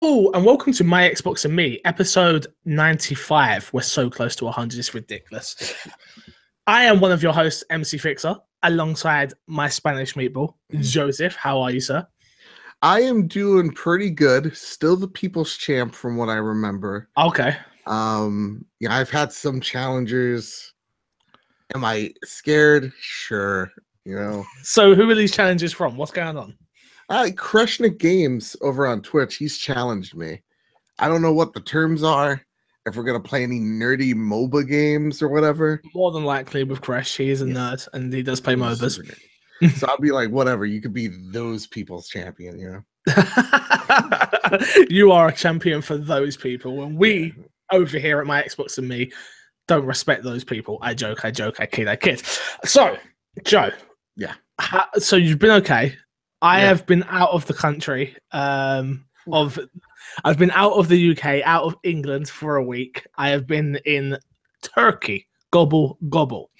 Oh, and welcome to My Xbox and Me, episode 95. We're so close to 100, it's ridiculous. I am one of your hosts, MC Fixer, alongside my Spanish meatball, Joseph. How are you, sir? I am doing pretty good. Still the people's champ from what I remember. Okay. Yeah, I've had some challengers. Am I scared? Sure. So, who are these challenges from? What's going on? Crushnik Games over on Twitch, he's challenged me. I don't know what the terms are, if we're gonna play any nerdy MOBA games or whatever. More than likely with Crash, he is a nerd and he does play MOBAs. So I'll be like, whatever, you could be those people's champion, You are a champion for those people, and we over here at My Xbox and Me don't respect those people. I joke, I kid. So, Joe. Yeah. So you've been okay. I have been out of the country. I've been out of the UK, out of England for a week. I have been in Turkey. Gobble gobble.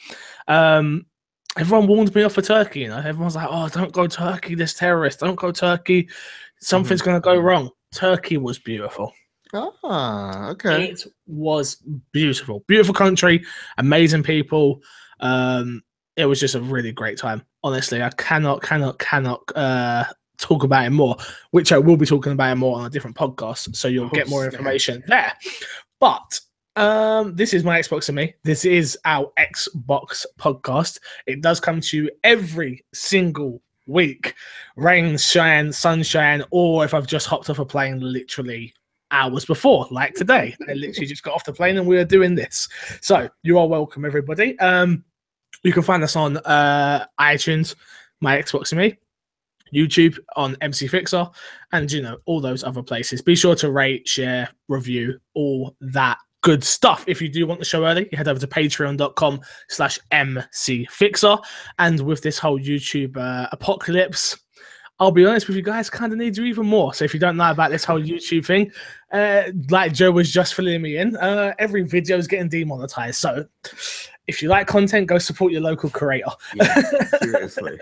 Everyone warned me off for Turkey. Everyone's like, "Oh, don't go Turkey. There's terrorists. Don't go Turkey. Something's going to go wrong." Turkey was beautiful. Okay. It was beautiful. Beautiful country, amazing people. It was just a really great time. Honestly, I cannot talk about it more, which I will be talking about it more on a different podcast, so you'll get more information there. But this is My Xbox and Me. This is our Xbox podcast. It does come to you every single week. Rain, shine, sunshine, or if I've just hopped off a plane literally hours before, like today. I literally just got off the plane and we are doing this. So you are welcome, everybody. You can find us on iTunes, My Xbox and Me, YouTube on MC Fixer, and all those other places. Be sure to rate, share, review, all that good stuff. If you do want the show early, you head over to patreon.com/MCFixer. And with this whole YouTube apocalypse, I'll be honest with you guys, kind of need you even more. So if you don't know about this whole YouTube thing, like Joe was just filling me in, every video is getting demonetized. So if you like content, go support your local creator. Yeah, seriously.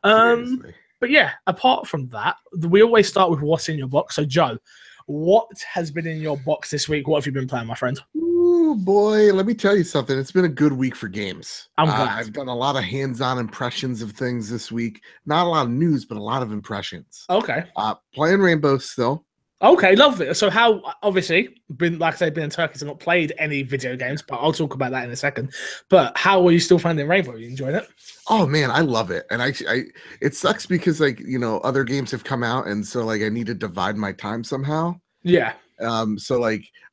But yeah, apart from that, we always start with what's in your box. So Joe, what has been in your box this week? What have you been playing, my friend? Ooh, boy, let me tell you something. It's been a good week for games. I'm glad. I've done a lot of hands-on impressions of things this week. Not a lot of news, but a lot of impressions. Okay. Playing Rainbow still. Okay, love it. So how, obviously, been like I said, been in Turkey, so not played any video games, but I'll talk about that in a second. But how are you still finding Rainbow? Are you enjoying it? Oh man, I love it. And it sucks because other games have come out, and so I need to divide my time somehow. Yeah. So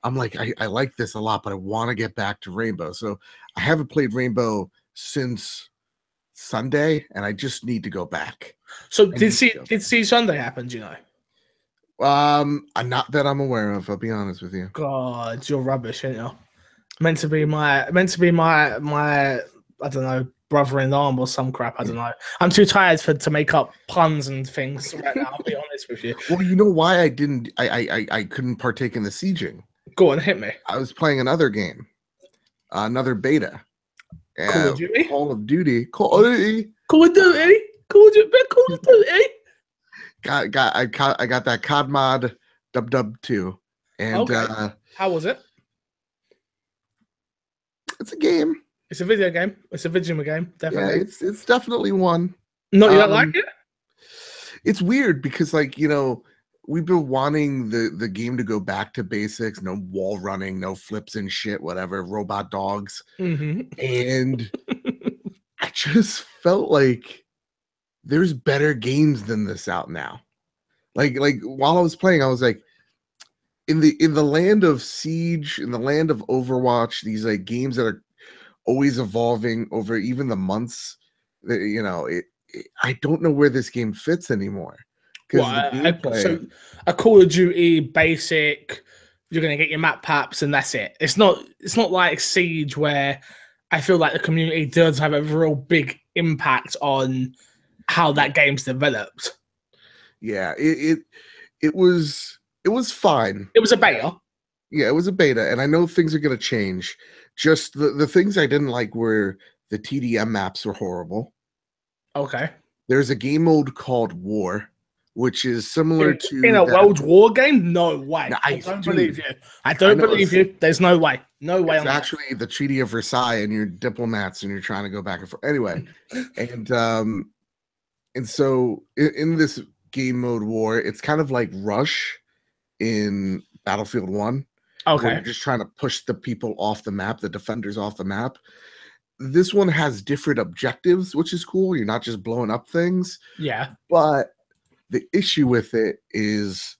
I'm like, I like this a lot, but I want to get back to Rainbow. So I haven't played Rainbow since Sunday, and I just need to go back. So did see Sunday happen, do you know? Not that I'm aware of, I'll be honest with you. God, you're rubbish, ain't you? Meant to be my I don't know, brother in arm or some crap. I don't know. I'm too tired to make up puns and things right now, I'll be honest with you. Well, you know why I couldn't partake in the sieging? Go on, hit me. I was playing another game. Another beta. Call of Duty? Call of Duty. I got that COD mod Dub 2. And okay. How was it? It's a game. It's a video game. It's a video game, definitely. Yeah, it's definitely one. No, you don't like it? It's weird because we've been wanting the game to go back to basics, no wall running, no flips and shit, whatever, robot dogs. And I just felt like there's better games than this out now. Like while I was playing, I was like, in the land of Siege, in the land of Overwatch, these games that are always evolving over even the months, that I don't know where this game fits anymore. So a Call of Duty basic, you're gonna get your map packs and that's it. It's not like Siege where I feel like the community does have a real big impact on how that game's developed. Yeah, it was fine. It was a beta. Yeah, it was a beta, and I know things are gonna change. Just the things I didn't like were the TDM maps were horrible. Okay. There's a game mode called War, which is similar in to a that. World War game. No way! I Nice, don't believe dude. you. I I don't know believe you. There's no way. No way it's on that. actually the Treaty of Versailles, and you're diplomats, and you're trying to go back and forth. Anyway, and so in this game mode war, it's kind of like Rush in Battlefield 1, where you're Okay. just trying to push the people off the map, the defenders off the map. This one has different objectives, which is cool. You're not just blowing up things. Yeah. But the issue with it is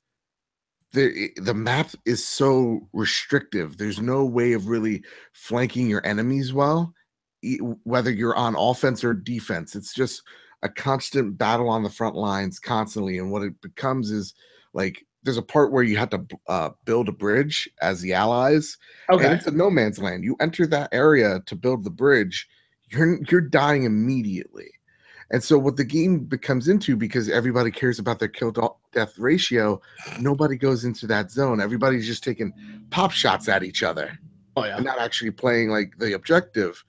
the map is so restrictive. There's no way of really flanking your enemies well, whether you're on offense or defense. It's just a constant battle on the front lines constantly. And what it becomes is like there's a part where you have to build a bridge as the allies, and Okay. it's a no man's land. You enter that area to build the bridge, you're dying immediately. And so what the game becomes into, because everybody cares about their kill death ratio, nobody goes into that zone. Everybody's just taking pop shots at each other Oh yeah. and not actually playing like the objective.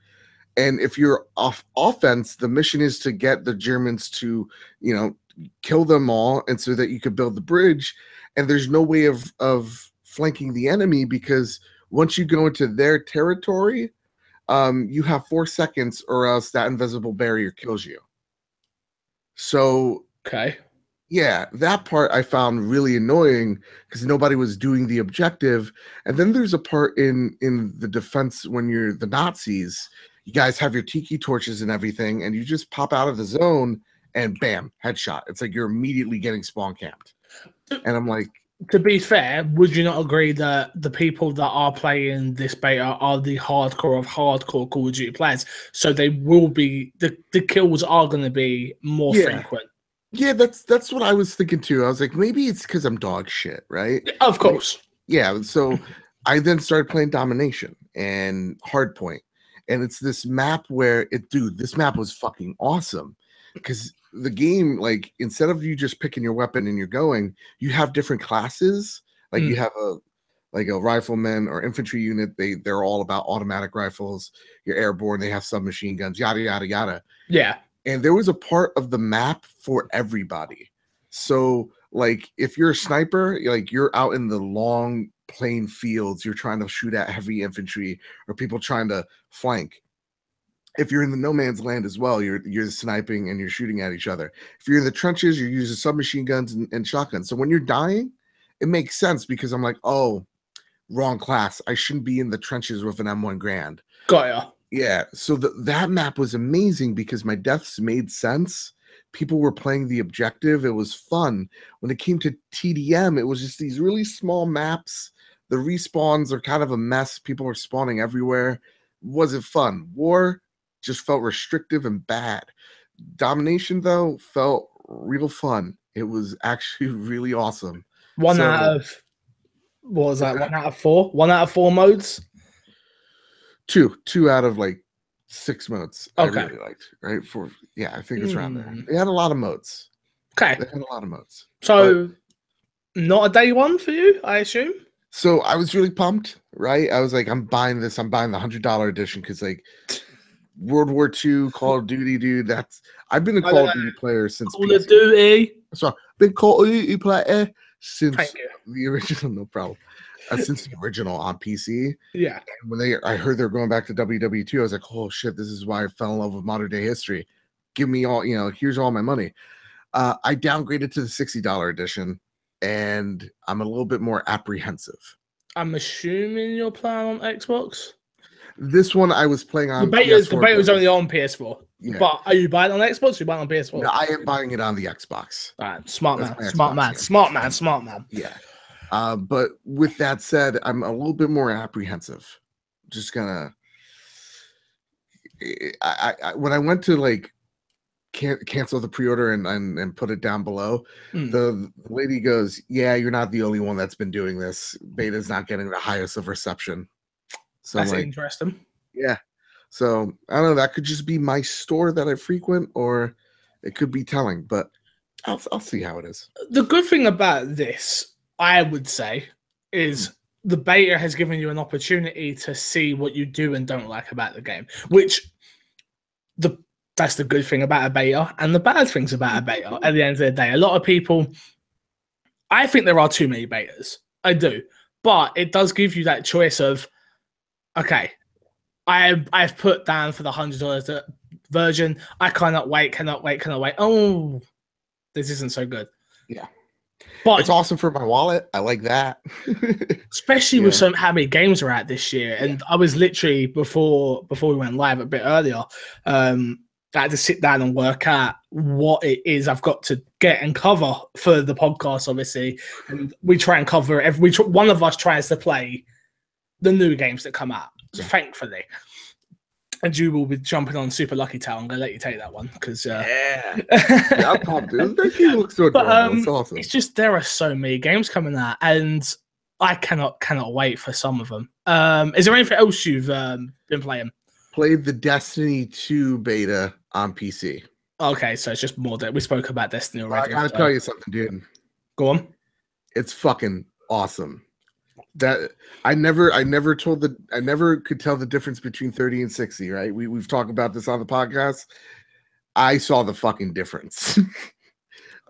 And if you're off offense, the mission is to get the Germans to, kill them all, and so that you could build the bridge. And there's no way of flanking the enemy, because once you go into their territory, you have 4 seconds, or else that invisible barrier kills you. So Okay. yeah, that part I found really annoying because nobody was doing the objective. And then there's a part in the defense when you're the Nazis. You guys have your tiki torches and everything, and you just pop out of the zone and bam, headshot. It's like you're immediately getting spawn camped. And I'm like, to be fair, would you not agree that the people that are playing this beta are the hardcore of hardcore Call of Duty players? So they will be the kills are going to be more frequent. Yeah, that's what I was thinking too. I was like, maybe it's because I'm dog shit, right? Of course. Yeah. So I then started playing Domination and Hardpoint, and it's this map where this map was fucking awesome because the game, like, instead of you just picking your weapon and you're going, you have different classes. Like you have a rifleman or infantry unit. They're all about automatic rifles. You're airborne. They have submachine guns. Yada yada yada. Yeah. And there was a part of the map for everybody. So, like, if you're a sniper, like you're out in the long plain fields, you're trying to shoot at heavy infantry or people trying to flank. If you're in the no man's land as well, you're sniping and you're shooting at each other. If you're in the trenches, you're using submachine guns and shotguns. So when you're dying, it makes sense because I'm like, oh, wrong class. I shouldn't be in the trenches with an M1 Grand. Got ya. Yeah, so that map was amazing because my deaths made sense. People were playing the objective. It was fun. When it came to TDM, it was just these really small maps. The respawns are kind of a mess. People are spawning everywhere. Wasn't fun. War just felt restrictive and bad. Domination, though, felt real fun. It was actually really awesome. One out of, what was that? 1 out of 4? 1 out of 4 modes? Two out of like 6 modes. Okay. I really liked, right? I think it's around there. They had a lot of modes. Okay. They had a lot of modes. So not a day one for you, I assume? So I was really pumped, right? I was like, I'm buying this. I'm buying the $100 edition because like World War II, Call of Duty, dude. I've been a Call of Duty player since Call of Duty. So I've been Call of Duty player since Thank you. the original, no problem. Since the original on PC. Yeah. And when I heard they're going back to WW2, I was like, oh shit, this is why I fell in love with modern day history. Give me all, here's all my money. I downgraded to the $60 edition, and I'm a little bit more apprehensive. I'm assuming you're playing on Xbox? This one I was playing on the beta was only on PS4. Yeah. But are you buying it on Xbox or are you buying it on PS4? No, I am buying it on the Xbox. All right, smart man. Yeah. But with that said, I'm a little bit more apprehensive. Just gonna. When I went to like cancel the pre-order and put it down below, the lady goes, "Yeah, you're not the only one that's been doing this. Beta's not getting the highest of reception." So that's interesting. Yeah. So I don't know. That could just be my store that I frequent, or it could be telling. But I'll see how it is. The good thing about this, I would say, is the beta has given you an opportunity to see what you do and don't like about the game, which That's the good thing about a beta and the bad things about a beta. At the end of the day, a lot of people, I think there are too many betas. I do. But it does give you that choice of, okay, I've put down for the $100 version. I cannot wait. Oh, this isn't so good. Yeah. But it's awesome for my wallet. I like that. Especially with how many games are out this year. And I was literally, before we went live a bit earlier, I had to sit down and work out what it is I've got to get and cover for the podcast, obviously. And we try and cover one of us tries to play the new games that come out, thankfully. And you will be jumping on Super Lucky Town. I'm going to let you take that one because I'll pop this. That game looks so adorable. It's awesome. It's just there are so many games coming out, and I cannot wait for some of them. Is there anything else you've been playing? Played the Destiny 2 beta on PC. Okay, so it's just more that we spoke about Destiny already. I gotta tell you something, dude. Go on. It's fucking awesome. That I never could tell the difference between 30 and 60, right? We've talked about this on the podcast. I saw the fucking difference.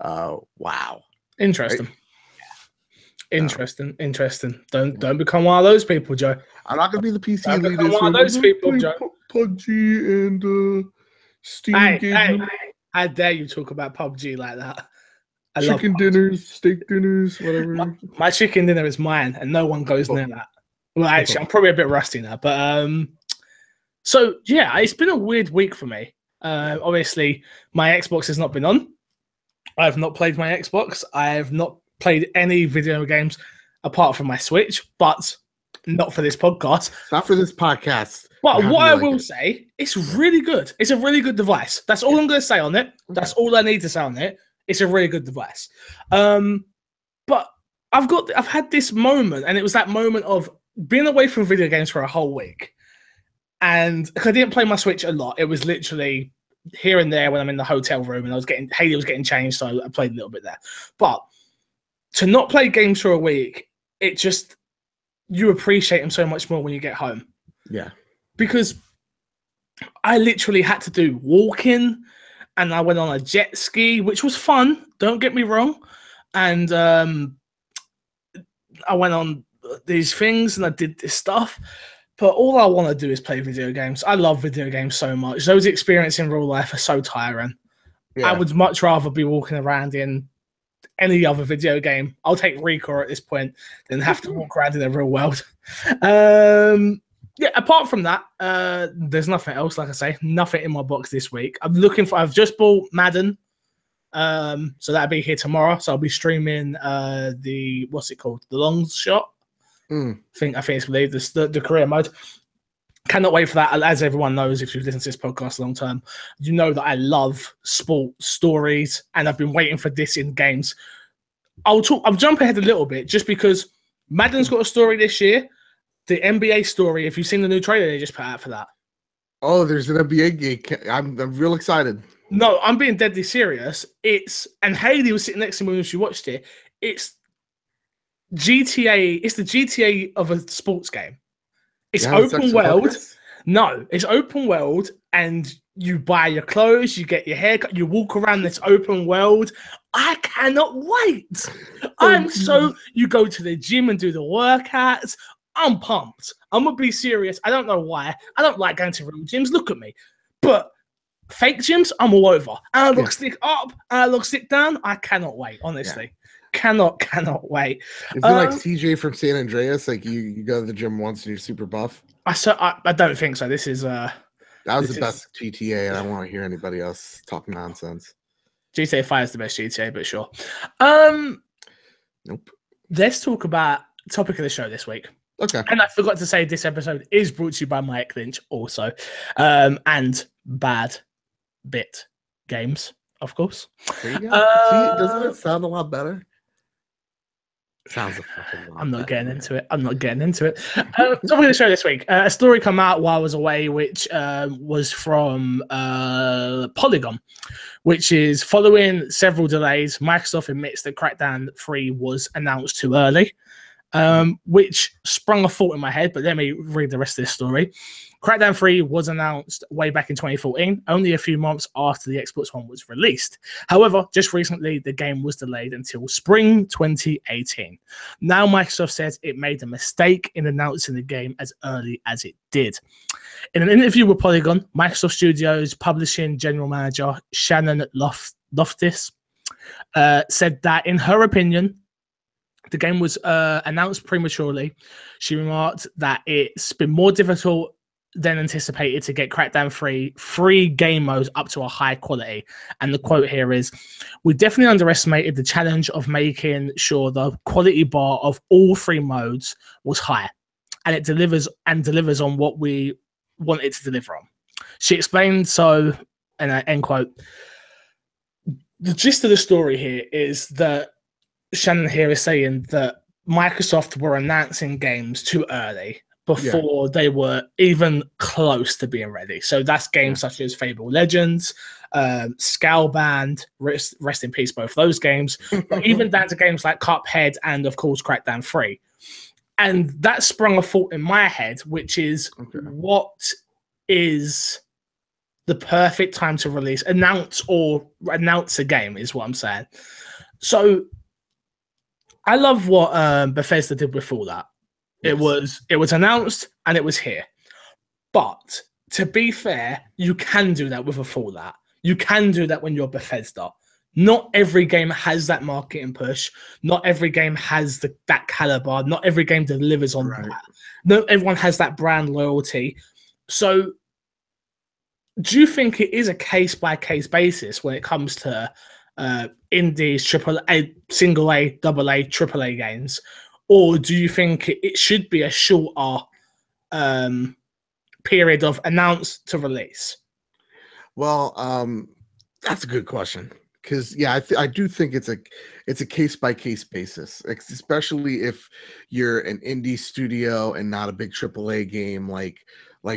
Wow. Interesting. Right? Interesting. Don't become one of those people, Joe. I'm not gonna be the PC leader. Become one of those people, Joe. PUBG and Steam. Hey, how dare you talk about PUBG like that? Chicken dinners, steak dinners, whatever. My chicken dinner is mine, and no one goes near that. Well, actually, I'm probably a bit rusty now, but so yeah, it's been a weird week for me. Obviously, my Xbox has not been on. I have not played my Xbox. I have not played any video games apart from my Switch, but not for this podcast. Not for this podcast. But what I will say, it's really good. It's a really good device. That's all I'm going to say on it. That's all I need to say on it. It's a really good device. But I've had this moment, and it was that moment of being away from video games for a whole week. And I didn't play my Switch a lot. It was literally here and there when I'm in the hotel room, and Haley was getting changed, so I played a little bit there. But to not play games for a week, it just, you appreciate them so much more when you get home. Yeah. Because I literally had to do walking, and I went on a jet ski, which was fun. Don't get me wrong. And I went on these things and I did this stuff. But all I want to do is play video games. I love video games so much. Those experiences in real life are so tiring. Yeah. I would much rather be walking around in any other video game. I'll take Recore at this point than have to walk around in the real world. Yeah, apart from that, there's nothing else. Like I say, nothing in my box this week. I've just bought Madden. So that'll be here tomorrow. So I'll be streaming the long shot. I think it's the career mode. Cannot wait for that. As everyone knows, if you've listened to this podcast a long time, you know that I love sports stories, and I've been waiting for this in games. I'll jump ahead a little bit just because Madden's got a story this year. The NBA story, if you've seen the new trailer they just put out for that. Oh, there's an NBA game. I'm real excited. No, I'm being deadly serious. And Haley was sitting next to me when she watched it. It's GTA. It's the GTA of a sports game. It's open world. No, it's open world, and you buy your clothes, you get your haircut, you walk around this open world. I cannot wait. You go to the gym and do the workouts. I'm pumped. I'm going to be serious. I don't know why. I don't like going to real gyms. Look at me. But fake gyms, I'm all over. And I look stick up, and I look stick down. I cannot wait, honestly. Yeah. Cannot wait. Is it like CJ from San Andreas? Like you go to the gym once and you're super buff? I don't think so. This is... that was the best GTA, and I don't want to hear anybody else talk nonsense. GTA 5 is the best GTA, but sure. Nope. Let's talk about topic of the show this week. Okay. And I forgot to say this episode is brought to you by Mike Lynch also. And Bad Bit Games, of course. There you go. See, doesn't it sound a lot better? Sounds a fucking lot. I'm not getting into it. Topic of the show this week. A story come out while I was away, which was from Polygon, which is following several delays. Microsoft admits that Crackdown 3 was announced too early. which sprung a thought in my head, but let me read the rest of this story. Crackdown 3 was announced way back in 2014, only a few months after the Xbox One was released. However, just recently, the game was delayed until spring 2018. Now, Microsoft says it made a mistake in announcing the game as early as it did. In an interview with Polygon, Microsoft Studios publishing general manager Shannon Loftis said that, in her opinion, the game was announced prematurely. She remarked that it's been more difficult than anticipated to get Crackdown 3 free game modes up to a high quality. And the quote here is, "We definitely underestimated the challenge of making sure the quality bar of all 3 modes was high. And it delivers on what we want it to deliver on." She explained, so, and end quote. The gist of the story here is that Shannon here is saying that Microsoft were announcing games too early before they were even close to being ready. So that's games such as Fable Legends, Scaleband, rest in peace, both those games, but even down to games like Cuphead and, of course, Crackdown 3. And that sprung a thought in my head, which is, what is the perfect time to announce a game, is what I'm saying. So I love what Bethesda did with Fallout. It was announced and it was here. But to be fair, you can do that with a Fallout. You can do that when you're Bethesda. Not every game has that marketing push. Not every game has that caliber. Not every game delivers on that. Not everyone has that brand loyalty. So do you think it is a case-by-case basis when it comes to indies, AAA, single A, double A, AAA games? Or do you think it should be a shorter period of announce to release? Well, that's a good question. Because I do think it's a case-by-case basis, especially if you're an indie studio and not a big AAA game like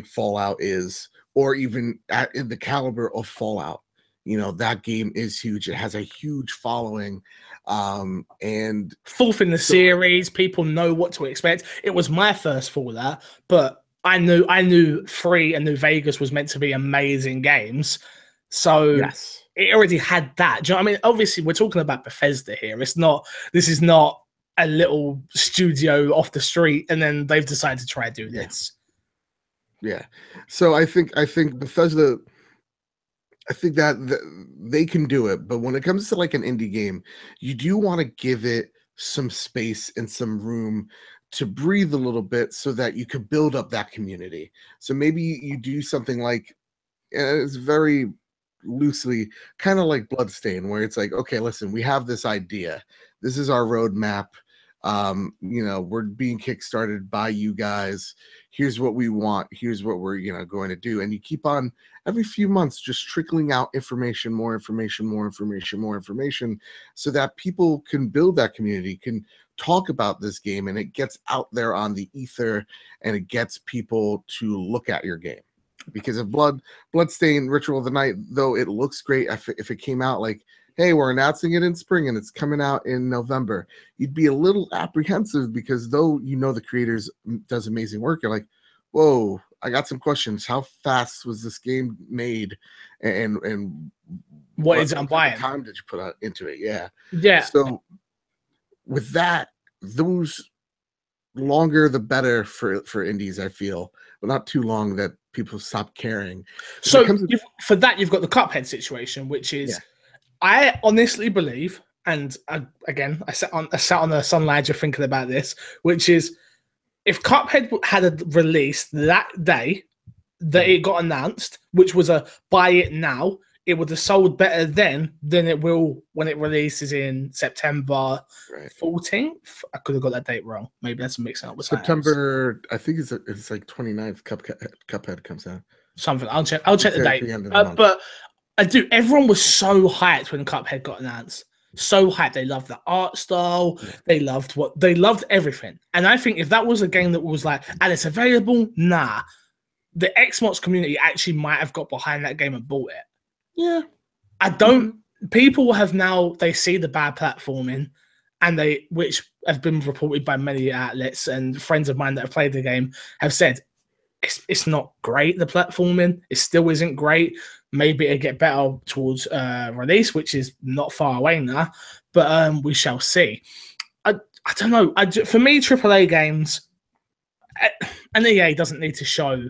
Fallout is, or even in the caliber of Fallout. You know, that game is huge. It has a huge following. And fourth in the series, people know what to expect. It was my first Fallout, but I knew 3 and New Vegas was meant to be amazing games. So it already had that. Do you know what I mean? Obviously, we're talking about Bethesda here. This is not a little studio off the street and then they've decided to try to do this. Yeah. So I think Bethesda, I think that they can do it, but when it comes to like an indie game, you do want to give it some space and some room to breathe a little bit so that you could build up that community. So maybe you do something like, it's very loosely kind of like Bloodstain, where it's like, okay, listen, we have this idea. This is our roadmap. We're being kickstarted by you guys. Here's what we want. Here's what we're, going to do. And you keep on every few months just trickling out information, more information, so that people can build that community, can talk about this game, and it gets out there on the ether and it gets people to look at your game. Because if Bloodstain Ritual of the Night, though it looks great, if it came out like, hey, we're announcing it in spring and it's coming out in November, you'd be a little apprehensive, because though the creators does amazing work, you're like, whoa, I got some questions. How fast was this game made, and what I'm buying? Time did you put out into it? Yeah. So with that, those longer the better for indies, I feel, but not too long that people stop caring. So for that, you've got the Cuphead situation, which is, I honestly believe, and again, I sat on the Sun Ledger thinking about this, which is, if Cuphead had a release that day that it got announced, which was a buy it now, it would have sold better then than it will when it releases in September 14th. I could have got that date wrong. Maybe that's a mixing up with September. I think it's like 29th. Cuphead comes out. Something. I'll check the date. But I do. Everyone was so hyped when Cuphead got announced. So hyped. They loved the art style. They loved everything. And I think if that was a game that was like, and it's available, the Xbox community actually might have got behind that game and bought it. Yeah. I don't. People have now, they see the bad platforming and which have been reported by many outlets and friends of mine that have played the game have said it's not great. The platforming, it still isn't great. Maybe it'll get better towards release, which is not far away now, but we shall see. I don't know. For me, AAA games, an EA doesn't need to show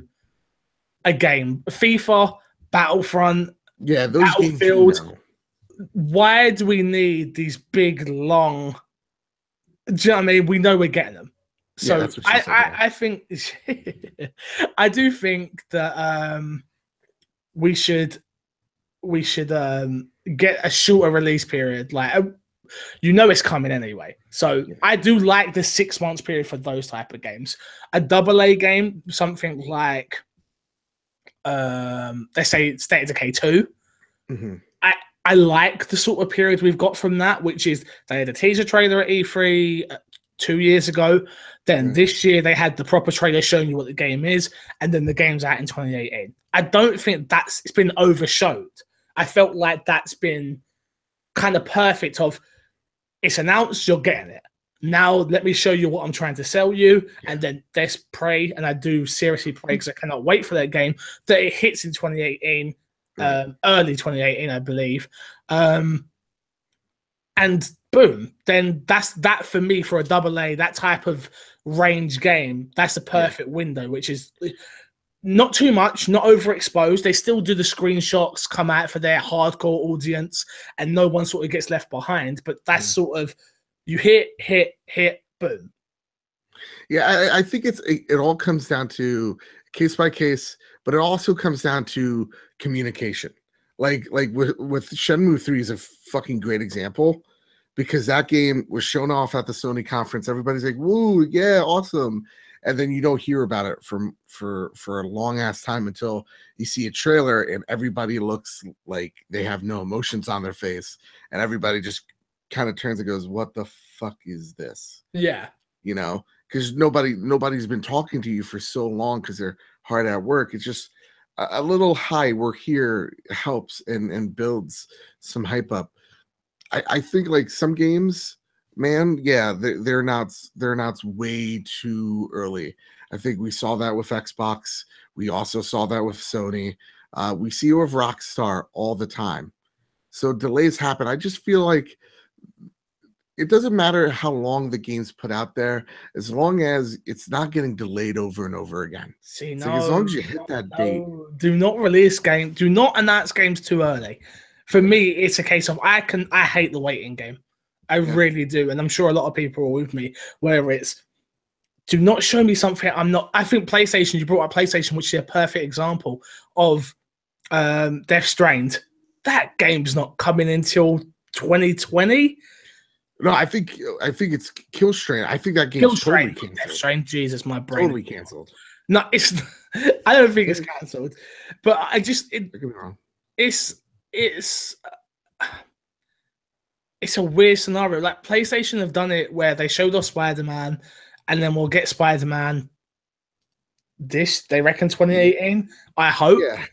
a game. FIFA, Battlefront, yeah, those Battlefield. games. Why do we need these big, long? Do you know what I mean? We know we're getting them. So yeah, I think I do think that we should get a shorter release period. Like it's coming anyway. So I do like the 6 months period for those type of games. A AA game, something like let's say State of Decay 2. Mm-hmm. I like the sort of period we've got from that, which is they had a teaser trailer at E3 2 years ago. Then this year they had the proper trailer showing you what the game is, and then the game's out in 2018. I don't think it's been overshowed. I felt like that's been kind of perfect of it's announced, you're getting it. Now let me show you what I'm trying to sell you, and then let's pray, and I do seriously pray because I cannot wait for that game, that it hits in 2018, early 2018, I believe. And boom, then that's that for me for a AA, that type of range game. That's a perfect window, which is not too much, not overexposed. They still do the screenshots come out for their hardcore audience, and no one sort of gets left behind. But that's sort of you hit, boom. Yeah, I think it all comes down to case by case, but it also comes down to communication. Like with Shenmue 3 is a fucking great example, because that game was shown off at the Sony conference. Everybody's like, "Woo, yeah, awesome!" And then you don't hear about it for a long ass time until you see a trailer and everybody looks like they have no emotions on their face, and everybody just kind of turns and goes, "What the fuck is this?" Yeah, you know, because nobody's been talking to you for so long because they're hard at work. It's just a little high work here helps and builds some hype up. I think like some games, man, yeah, they're not way too early. I think we saw that with Xbox. We also saw that with Sony. We see it with Rockstar all the time. So delays happen. I just feel like it doesn't matter how long the game's put out there, as long as it's not getting delayed over and over again. See, like as long as you hit that date. Do not release games. Do not announce games too early. For me, it's a case of I hate the waiting game. I really do, and I'm sure a lot of people are with me. Where it's do not show me something I'm not. I think PlayStation. You brought up PlayStation, which is a perfect example of Death Stranding. That game's not coming until 2020. No, I think it's Kill Strain. I think that game's totally canceled. Death Stranding, Jesus, my brain. Totally canceled. No, it's. I don't think it's cancelled, but I just I could be wrong. It's a weird scenario. Like PlayStation have done it where they showed off Spider-Man, and then we'll get Spider-Man. They reckon 2018. I hope. Yeah.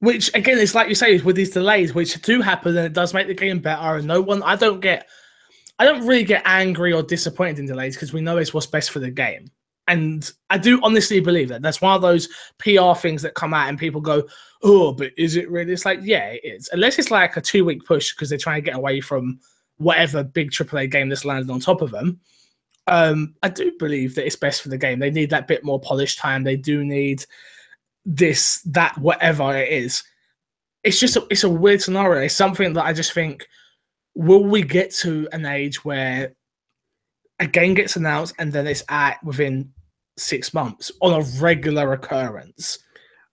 Which again, it's like you say, with these delays, which do happen, and it does make the game better. And I don't really get angry or disappointed in delays because we know it's what's best for the game. And I do honestly believe that. That's one of those PR things that come out and people go, "Oh, but is it really?" It's like, yeah, it is. Unless it's like a 2-week push because they're trying to get away from whatever big AAA game that's landed on top of them. I do believe that it's best for the game. They need that bit more polished time. They do need this, that, whatever it is. It's a weird scenario. It's something that I just think, will we get to an age where a game gets announced and then it's out within 6 months on a regular occurrence?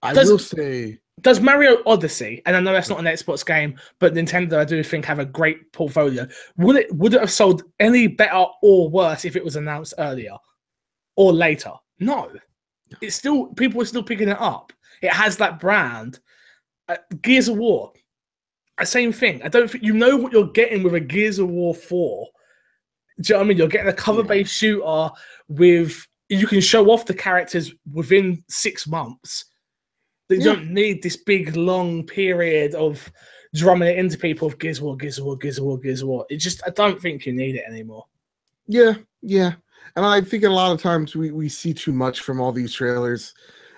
Will say, does Mario Odyssey, and I know that's not an Xbox game, but Nintendo I do think have a great portfolio. Would it have sold any better or worse if it was announced earlier or later? No. It's still, people are still picking it up. It has that brand. Gears of War, same thing. I don't think you know what you're getting with a Gears of War 4. Do you know what I mean? You're getting a cover-based shooter with you can show off the characters within 6 months. You don't need this big long period of drumming it into people of Gears of War, Gears of War, Gears of War, Gears of War. It just, I don't think you need it anymore. Yeah. And I think a lot of times we see too much from all these trailers.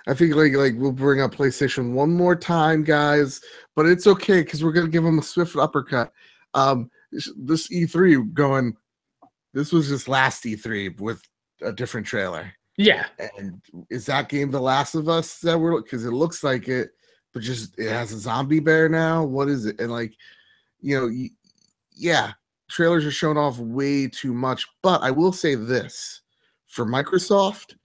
I think like we'll bring up PlayStation one more time, guys, but it's okay because we're gonna give them a swift uppercut. This E3 going, this was just last E3 with a different trailer. Yeah. And is that game The Last of Us that we're, because it looks like it, but just it has a zombie bear now? What is it? And like, yeah, trailers are showing off way too much. But I will say this, for Microsoft,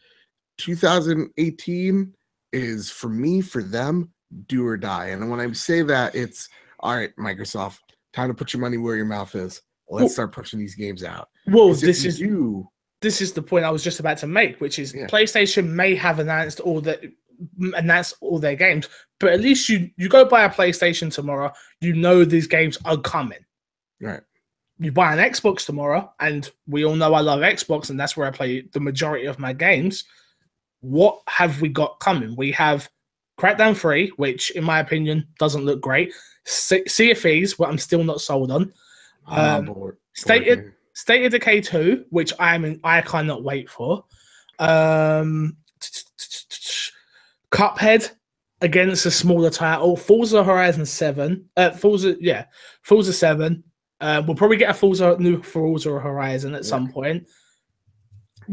2018 is, for me, for them, do or die. And when I say that, it's all right, Microsoft, time to put your money where your mouth is. Let's start pushing these games out. Well, this is the point I was just about to make, which is PlayStation may have announced all their games, but at least you go buy a PlayStation tomorrow, you know these games are coming. Right. You buy an Xbox tomorrow, and we all know I love Xbox, and that's where I play the majority of my games. What have we got coming? We have Crackdown 3, which, in my opinion, doesn't look great. Sea of Thieves, what I'm still not sold on. State of Decay 2, which I cannot wait for. Cuphead against a smaller title. Forza Horizon 7. Forza 7. We'll probably get a new Forza Horizon at some point.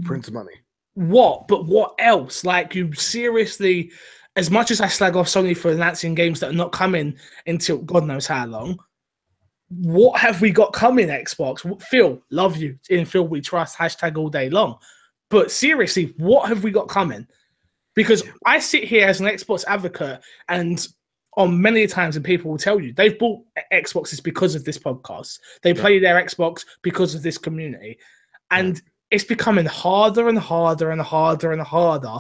Print some money. But what else? Like, you seriously, as much as I slag off Sony for announcing games that are not coming until God knows how long, what have we got coming, Xbox? Phil, love you. In Phil we trust, hashtag all day long. But seriously, what have we got coming? Because I sit here as an Xbox advocate, and on many times, and people will tell you, they've bought Xboxes because of this podcast. They play their Xbox because of this community. And it's becoming harder and harder and harder and harder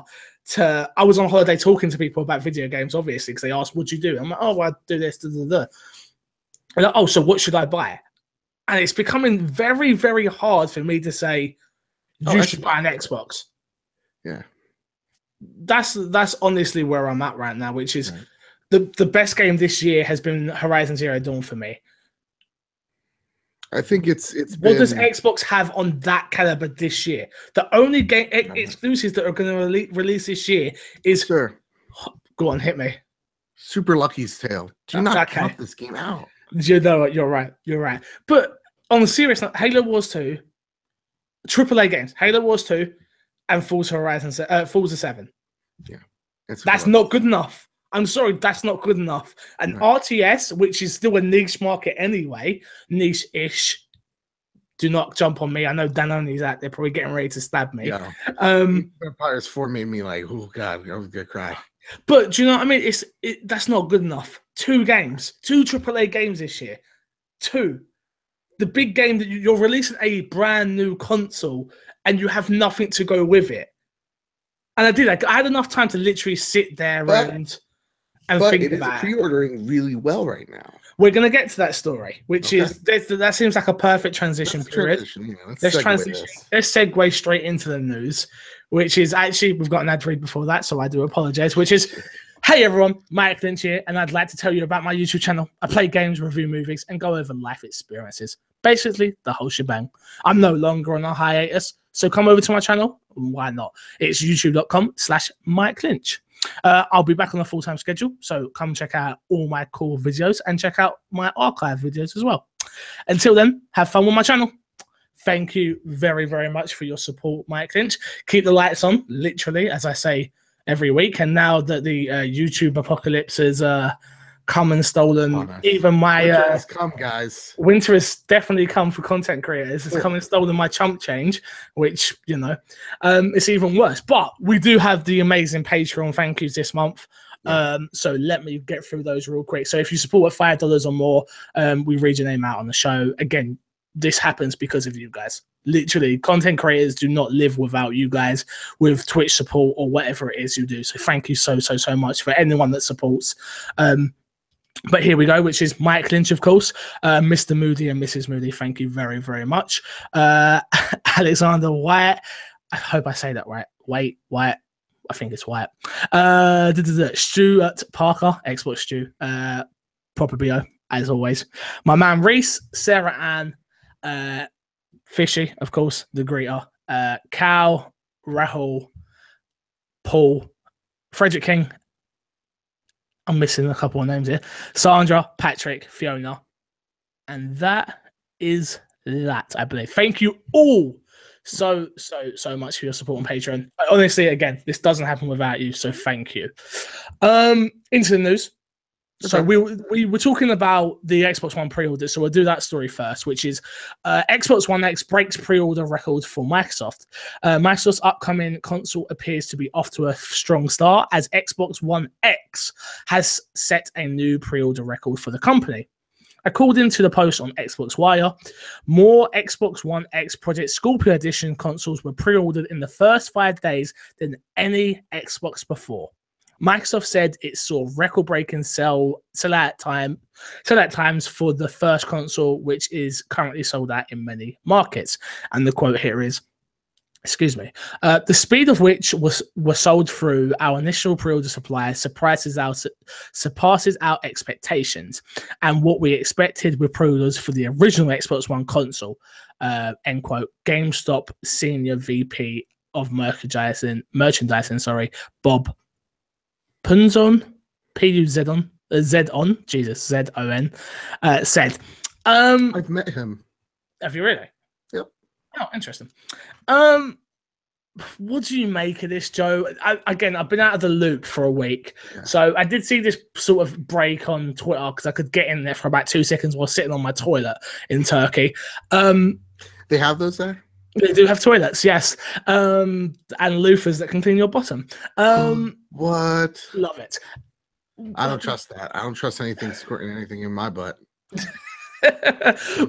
to... I was on holiday talking to people about video games, obviously, because they asked, what'd you do? I'm like, I do this, da, da, da. And like, so what should I buy? And it's becoming very, very hard for me to say, you should buy an Xbox. Yeah. That's honestly where I'm at right now, which is the best game this year has been Horizon Zero Dawn for me. I think it's what does Xbox have on that caliber this year? The only game exclusives that are going to release this year is... Go on, hit me. Super Lucky's Tale. Do not count this game out. You know what? You're right. But on a serious note, Halo Wars 2, AAA games, Halo Wars 2, and Forza 7. Yeah. That's not good enough. I'm sorry, that's not good enough. And RTS, which is still a niche market anyway, niche-ish. Do not jump on me. I know Danone's out there probably getting ready to stab me. Yeah. Vampires 4 made me like, oh God, I was gonna cry. But do you know what I mean? That's not good enough. 2 games, 2 AAA games this year. 2. The big game that you're releasing a brand new console and you have nothing to go with it. And I had enough time to literally sit there and think about it. Pre-ordering really well right now. We're going to get to that story, which is that seems like a perfect transition period. Let's transition. Let's segue straight into the news, which is actually, we've got an ad read before that, so I do apologize, which is, hey everyone, Mike Lynch here, and I'd like to tell you about my YouTube channel. I play games, review movies, and go over life experiences. Basically, the whole shebang. I'm no longer on a hiatus, so come over to my channel. Why not? It's youtube.com/Mike Lynch. I'll be back on a full-time schedule, so come check out all my cool videos and check out my archive videos as well. Until then, have fun with my channel. Thank you very, very much for your support, Mike Lynch. Keep the lights on, literally, as I say every week. And now that the YouTube apocalypse has come and stolen even my... Winter has come, guys. Winter has definitely come for content creators. It's come and stolen my chump change, which, it's even worse. But we do have the amazing Patreon thank yous this month. So let me get through those real quick. So if you support at $5 or more, we read your name out on the show. Again, this happens because of you guys. Literally, content creators do not live without you guys with Twitch support or whatever it is you do. So thank you so much for anyone that supports. But here we go, which is Mike Lynch, of course, Mr. Moody and Mrs. Moody. Thank you very, very much. Alexander White. I hope I say that right. White. I think it's White. Stuart Parker, Xbox Stu. Proper BO. as always. My man Reese, Sarah Ann, Fishy, of course, the greeter, Cal, Rahul, Paul, Frederick King. I'm missing a couple of names here. Sandra, Patrick, Fiona. And that is that, I believe. Thank you all so much for your support on Patreon. Honestly, again, this doesn't happen without you, so thank you. Into the news. So we were talking about the Xbox One pre-order, so we'll do that story first, which is Xbox One X breaks pre-order record for Microsoft. Microsoft's upcoming console appears to be off to a strong start, as Xbox One X has set a new pre-order record for the company. According to the post on Xbox Wire, more Xbox One X Project Scorpio Edition consoles were pre-ordered in the first 5 days than any Xbox before. Microsoft said it saw record-breaking sell-out times for the first console, which is currently sold out in many markets. And the quote here is, the speed of which was sold through our initial pre-order supply surpasses our expectations and what we expected with pre-orders for the original Xbox One console. End quote. GameStop Senior VP of Merchandising, Bob Punzon, P-U-Z-on, Z-on, Jesus, Z-O-N, said. I've met him. Have you really? Yep. Oh, interesting. What do you make of this, Joe? I've been out of the loop for a week. Yeah. So I did see this sort of break on Twitter because I could get in there for about 2 seconds while sitting on my toilet in Turkey. They have those there? They do have toilets, yes. And loofahs that can clean your bottom. What? Love it. I don't trust that. I don't trust anything squirting anything in my butt.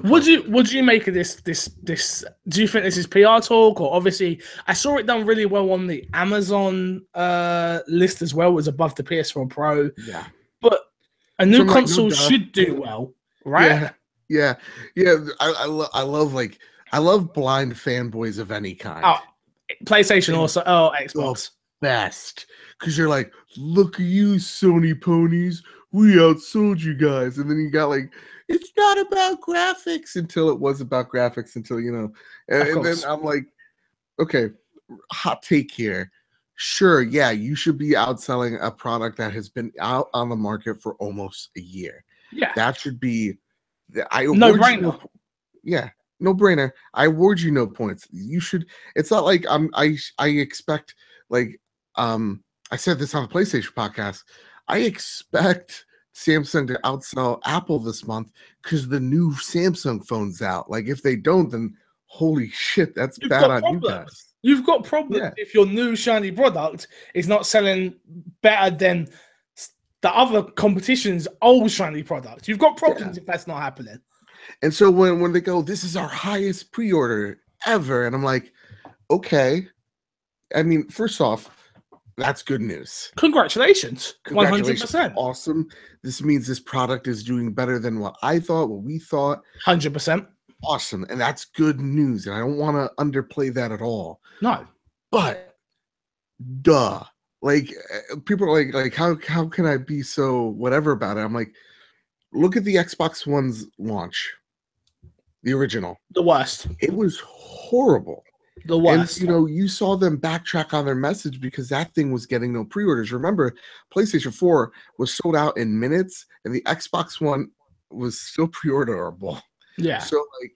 What do you make of this? Do you think this is PR talk, or obviously I saw it done really well on the Amazon list as well? It was above the PS4 Pro. Yeah, but a new console should do well, right? Yeah. I love blind fanboys of any kind. Oh, PlayStation also. Oh, Xbox. Best. Because you're like, look at you, Sony ponies. We outsold you guys. And then you got like, it's not about graphics until it was about graphics until, you know. And then I'm like, okay, hot take here. Sure, yeah, you should be outselling a product that has been out on the market for almost a year. Yeah. That should be, no brainer. Yeah. No brainer. I award you no points. You should. It's not like I expect, like I said this on the PlayStation podcast. I expect Samsung to outsell Apple this month because the new Samsung phone's out. Like if they don't, then holy shit, that's bad on you guys. You've got problems if your new shiny product is not selling better than the other competition's old shiny product. You've got problems if that's not happening. And so when they go, this is our highest pre-order ever, and I'm like, okay. I mean, first off, that's good news. Congratulations. 100%. Awesome. This means this product is doing better than what I thought, what we thought. 100%. Awesome. And that's good news. And I don't want to underplay that at all. No. But duh. Like people are like, how can I be so whatever about it? I'm like, look at the Xbox One's launch. The original. The worst. It was horrible. The worst. And, you know, you saw them backtrack on their message because that thing was getting no pre-orders. Remember, PlayStation 4 was sold out in minutes, and the Xbox One was still pre-orderable. Yeah. So, like,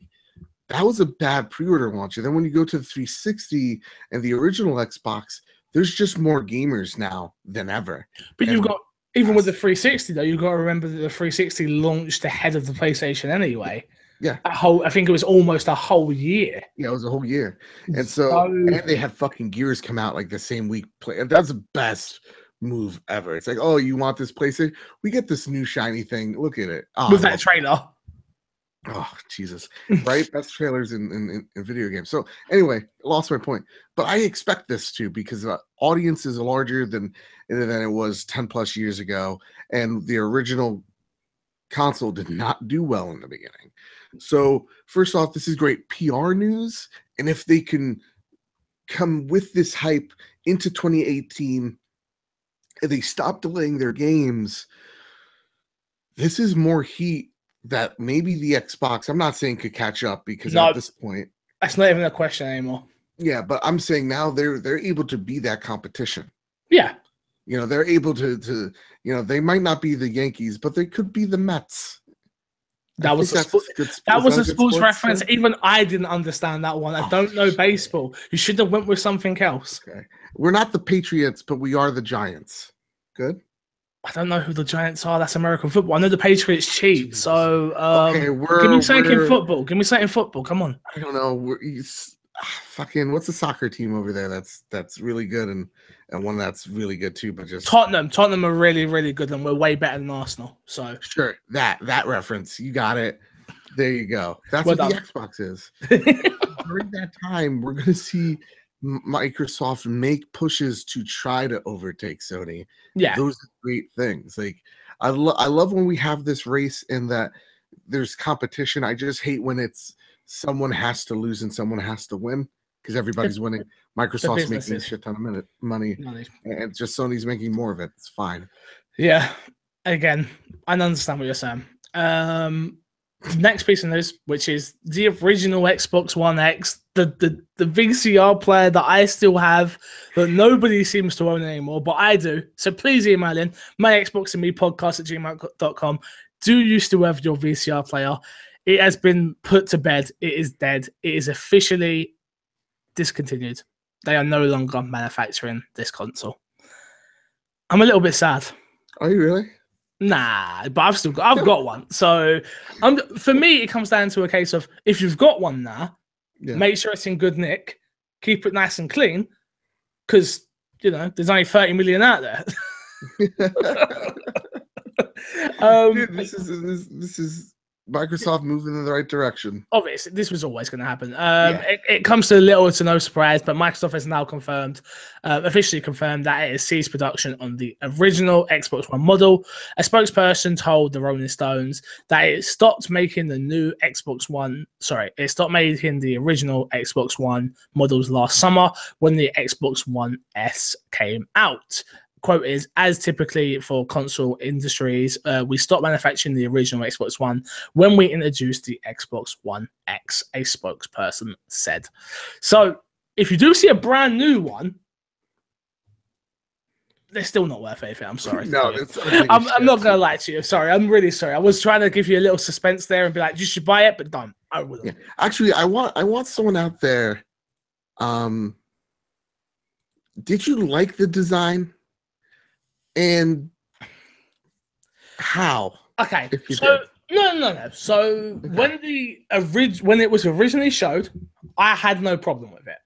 that was a bad pre-order launch. And then when you go to the 360 and the original Xbox, there's just more gamers now than ever. But you've got, even with the 360, though, you've got to remember that the 360 launched ahead of the PlayStation anyway. Yeah, I think it was almost a whole year. Yeah, it was a whole year, and and they had fucking Gears come out like the same week. That's the best move ever. It's like, oh, you want this PlayStation? We get this new shiny thing. Look at it. With that trailer. Oh Jesus! Right, best trailers in video games. So anyway, lost my point. But I expect this too because the audience is larger than it was 10+ years ago, and the original console did not do well in the beginning. So first off, this is great PR news, and if they can come with this hype into 2018 and they stop delaying their games, this is more heat that maybe the Xbox, I'm not saying could catch up because No, at this point, that's not even a question anymore. yeah, but I'm saying now they're able to be that competition. Yeah. You know, they're able to you know, they might not be the Yankees, but they could be the Mets. That was a sports reference. Thing? Even I didn't understand that one. I don't know baseball. You should have went with something else. Okay. We're not the Patriots, but we are the Giants. Good. I don't know who the Giants are. That's American football. I know the Patriots cheat. So okay, give me something in football. Give me something in football. Come on. I don't know. Fucking what's the soccer team over there that's really good and one that's really good too, but just Tottenham are really, really good and we're way better than Arsenal. So sure, that reference. You got it. There you go. That's well what done. the Xbox is. During that time, we're gonna see Microsoft make pushes to try to overtake Sony. Yeah, those are great things. Like I love when we have this race and that there's competition. I just hate when it's someone has to lose and someone has to win because everybody's winning. Microsoft's making a shit ton of money, and just Sony's making more of it. It's fine. Yeah. Again, I understand what you're saying. Next piece of news, which is the original Xbox One X, the VCR player that I still have, that nobody seems to own anymore, but I do. So please email in myxboxandmepodcast@gmail.com. Do you still have your VCR player? It has been put to bed. It is dead. It is officially discontinued. They are no longer manufacturing this console. I'm a little bit sad. Are you really? Nah, but I've got one. So for me, it comes down to a case of if you've got one now, make sure it's in good nick, keep it nice and clean, because you know there's only 30 million out there. Dude, this is Microsoft moving in the right direction. Obviously, this was always going to happen. It comes to little to no surprise, but Microsoft has now officially confirmed that it has ceased production on the original Xbox One model. A spokesperson told the Rolling Stones that it stopped making the original Xbox One models last summer when the Xbox One S came out. Quote is, as typically for console industries, we stopped manufacturing the original Xbox One when we introduced the Xbox One X, a spokesperson said. So if you do see a brand new one, they're still not worth anything. I'm sorry. No, I'm not going to lie to you. Sorry. I'm really sorry. I was trying to give you a little suspense there and be like, you should buy it, but don't. I wouldn't. Yeah. Actually, I want someone out there. Did you like the design? And how? Okay, so no. So when it was originally showed, I had no problem with it.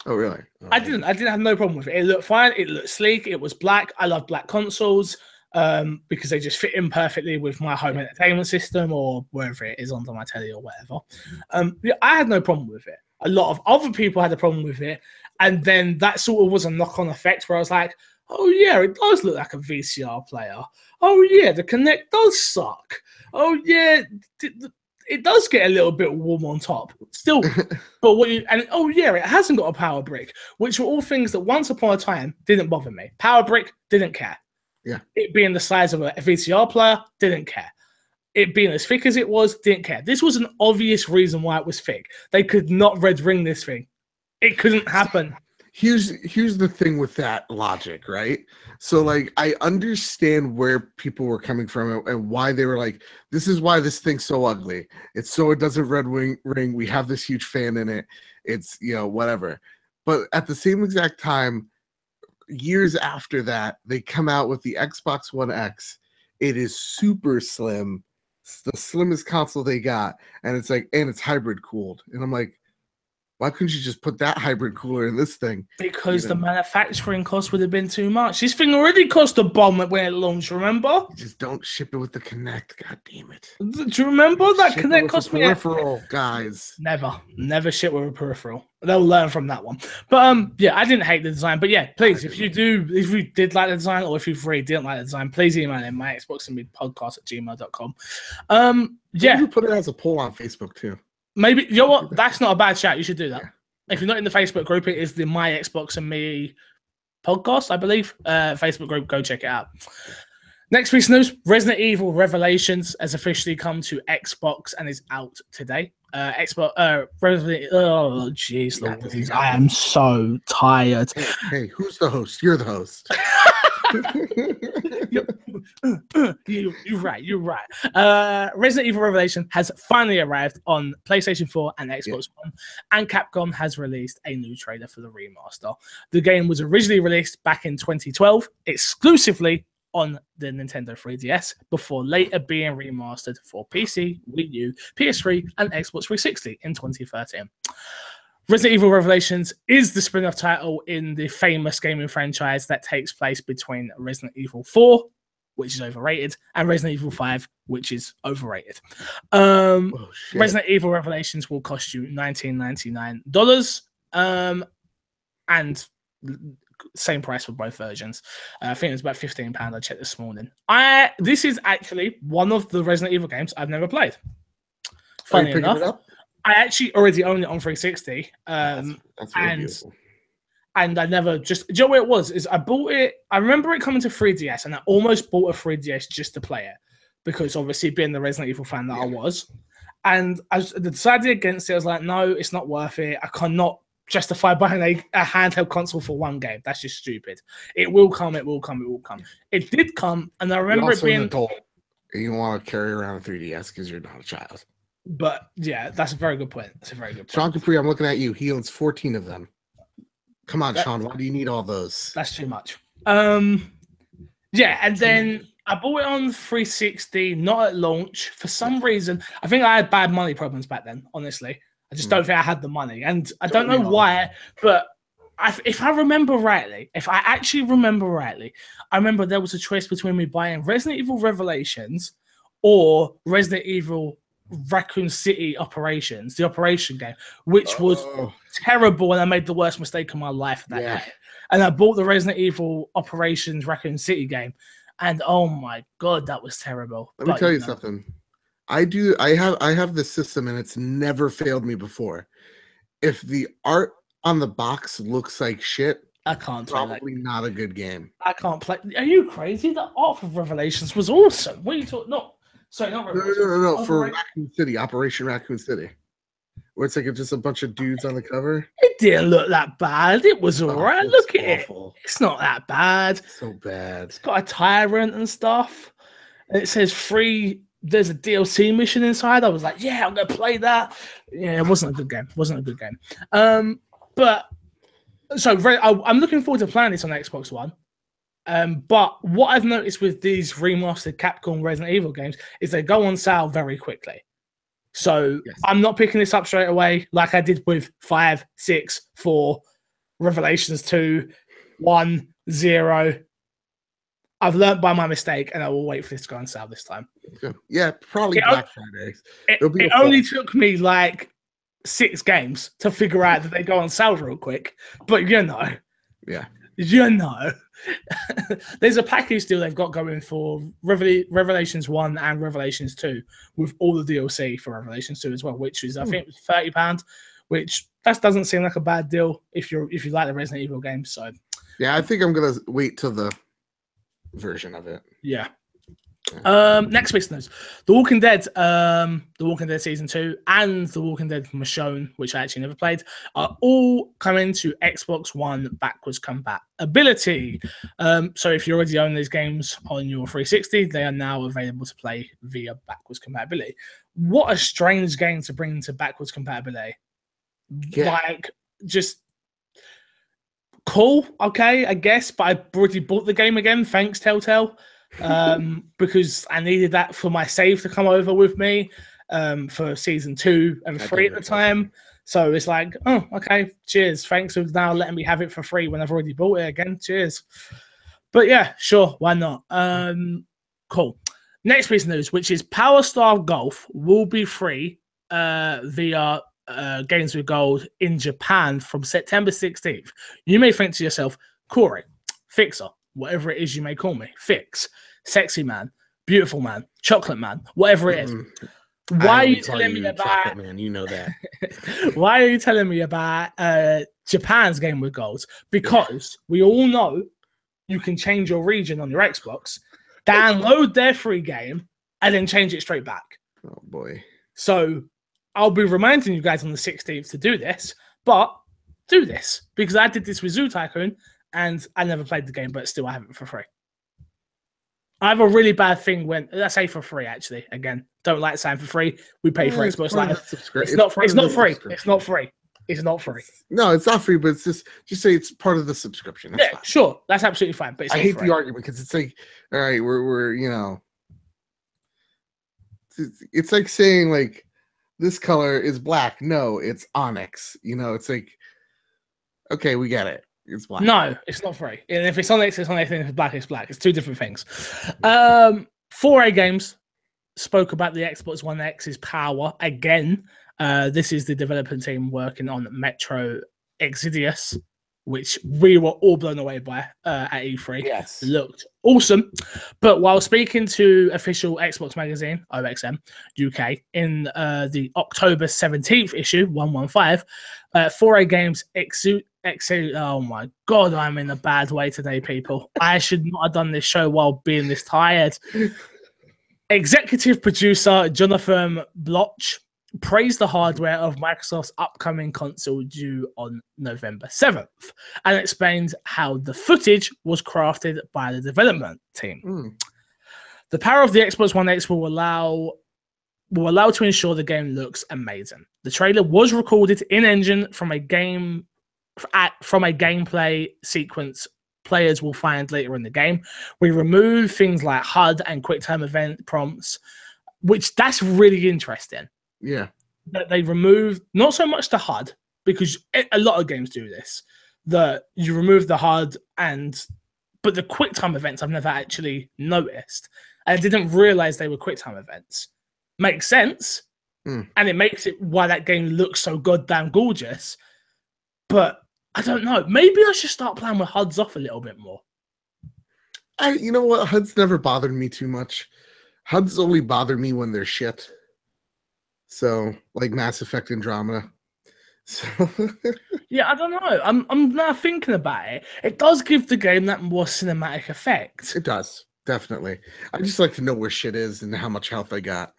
Oh really? Oh, I didn't have no problem with it. It looked fine. It looked sleek. It was black. I love black consoles because they just fit in perfectly with my home entertainment system or wherever it is under my telly or whatever. I had no problem with it. A lot of other people had a problem with it, and then that sort of was a knock-on effect where I was like, oh, yeah, it does look like a VCR player. Oh, yeah, the Kinect does suck. Oh, yeah, it does get a little bit warm on top. Still, but it hasn't got a power brick, which were all things that once upon a time didn't bother me. Power brick, didn't care. Yeah. It being the size of a VCR player, didn't care. It being as thick as it was, didn't care. This was an obvious reason why it was thick. They could not red ring this thing. It couldn't happen. Here's the thing with that logic, right? So like I understand where people were coming from and why they were like, this is why this thing's so ugly. It's so it doesn't red ring. We have this huge fan in it. It's, you know, whatever. But at the same exact time, years after that, they come out with the Xbox One X. It is super slim. It's the slimmest console they got. And it's like, and it's hybrid cooled. And I'm like, why couldn't you just put that hybrid cooler in this thing? Because the manufacturing cost would have been too much. This thing already cost a bomb when it launched, remember? Just don't ship it with the Kinect, god damn it. Do you remember that Kinect cost me? Peripheral, guys. Never ship with a peripheral. They'll learn from that one. But yeah, I didn't hate the design. But yeah, please, if you did like the design or if you really didn't like the design, please email in my Xbox and me podcast @gmail.com. Yeah. You put it as a poll on Facebook too. Maybe, you know what? That's not a bad shout. You should do that. Yeah. If you're not in the Facebook group, it is the My Xbox and Me podcast, I believe. Facebook group, go check it out. Next piece of news: Resident Evil Revelations has officially come to Xbox and is out today. Xbox, Resident. Oh, jeez, Louise, I am so tired. Hey, who's the host? You're the host. You're right. Resident Evil Revelation has finally arrived on PlayStation 4 and Xbox One, and Capcom has released a new trailer for the remaster. The game was originally released back in 2012, exclusively on the Nintendo 3DS, before later being remastered for PC, Wii U, PS3, and Xbox 360 in 2013. Resident Evil Revelations is the spin-off title in the famous gaming franchise that takes place between Resident Evil 4, which is overrated, and Resident Evil 5, which is overrated. Resident Evil Revelations will cost you $19.99, and same price for both versions. I think it's about £15. I checked this morning. This is actually one of the Resident Evil games I've never played. Funny enough, I actually already own it on 360. That's really beautiful. And I never just... Do you know what it was? Is I bought it... I remember it coming to 3DS, and I almost bought a 3DS just to play it. Because obviously, being the Resident Evil fan that I was. And I decided against it. I was like, no, it's not worth it. I cannot justify buying a handheld console for one game. That's just stupid. It will come, it will come, it will come. It did come, and I remember it being... an adult. You want to carry around a 3DS because you're not a child. But yeah, that's a very good point. That's a very good point. Sean Capri, I'm looking at you. He owns 14 of them. Come on, Sean. Why do you need all those? That's too much. Yeah, and then I bought it on 360, not at launch. For some reason, I think I had bad money problems back then, honestly. I just don't think I had the money. And I don't know why, but if I remember rightly, if I actually remember rightly, I remember there was a choice between me buying Resident Evil Revelations or Resident Evil Raccoon City Operations, the Operation game, which was terrible, and I made the worst mistake of my life that day. And I bought the Resident Evil Operations Raccoon City game, and oh my god, that was terrible. Let me tell you something. I have this system, and it's never failed me before. If the art on the box looks like shit, I can't play that. Probably not a good game. I can't play. Are you crazy? The art of Revelations was awesome. What are you talking? No. Sorry, not Revelations. No. For Raccoon City, Operation Raccoon City, where it's like just a bunch of dudes on the cover. It didn't look that bad. It was all right. Look at it. It's not that bad. So bad. It's got a tyrant and stuff. And it says free. There's a DLC mission inside. I was like, yeah, I'm gonna play that. Yeah, it wasn't a good game. But so I'm looking forward to playing this on Xbox One. But what I've noticed with these remastered Capcom Resident Evil games is they go on sale very quickly. So I'm not picking this up straight away like I did with 5, 6, 4, Revelations 2, 1, 0. I've learned by my mistake, and I will wait for this to go on sale this time. Yeah, probably Black Friday. It only took me like 6 games to figure out that they go on sale real quick. But there's a package deal they've got going for Revelations 1 and Revelations 2 with all the DLC for Revelations 2 as well, which is I think £30, which that doesn't seem like a bad deal if you like the Resident Evil games. So yeah, I think I'm gonna wait till the version of it. Yeah. Next piece of news: The Walking Dead Season 2 and The Walking Dead Michonne, which I actually never played, are all coming to Xbox One backwards compatibility. So if you already own these games on your 360, they are now available to play via backwards compatibility. What a strange game to bring to backwards compatibility. Like, just cool, okay, I guess, but I already bought the game again. Thanks, Telltale. Because I needed that for my save to come over with me for season 2 and 3 at the time. So it's like, oh, okay, cheers. Thanks for now letting me have it for free when I've already bought it again. Cheers. But yeah, sure, why not? Cool. Next piece of news, which is Power Star Golf will be free via Games with Gold in Japan from September 16th. You may think to yourself, Corey, Fixer, whatever it is you may call me, Fix, Sexy Man, Beautiful Man, Chocolate Man, whatever it is. Why are you telling me about Chocolate Man? You know that. Why are you telling me about Japan's Game with Gold? Because we all know you can change your region on your Xbox, download their free game, and then change it straight back. Oh boy. So I'll be reminding you guys on the 16th to do this, but do this because I did this with Zoo Tycoon and I never played the game, but still I have it for free. I have a really bad thing when I say for free, actually. Again, don't like saying for free. We pay for Xbox Live. It's not free. It's not free. It's not free. No, it's not free, but it's just say it's part of the subscription. That's fine. Sure. That's absolutely fine. But I hate the argument because it's like, all right, we're you know, it's like saying like this color is black. No, it's onyx. You know, it's like, okay, we get it. It's black. No, it's not free. And if it's onyx, it's onyx. And if it's black, it's black. It's two different things. 4A Games spoke about the Xbox One X's power again. This is the development team working on Metro Exodus, which we were all blown away by at E3. Yes. Looked awesome. But while speaking to official Xbox magazine, OXM UK, in the October 17th issue, 115, 4A Games oh my God, I'm in a bad way today, people. I should not have done this show while being this tired. Executive producer Jonathan Bloch praised the hardware of Microsoft's upcoming console due on November 7th and explained how the footage was crafted by the development team. The power of the Xbox One X will allow to ensure the game looks amazing. The trailer was recorded in-engine from a gameplay sequence players will find later in the game. We remove things like HUD and quick-time event prompts, which that's really interesting. Yeah. That they remove not so much the HUD, because a lot of games do this, that you remove the HUD but the QuickTime events I've never actually noticed. I didn't realize they were QuickTime events. Makes sense. And it makes it why that game looks so goddamn gorgeous. But I don't know. Maybe I should start playing with HUDs off a little bit more. You know what? HUDs never bothered me too much. HUDs only bother me when they're shit. So, like Mass Effect Andromeda. So yeah, I don't know. I'm now thinking about it. It does give the game that more cinematic effect. It does, definitely. I just like to know where shit is and how much health I got.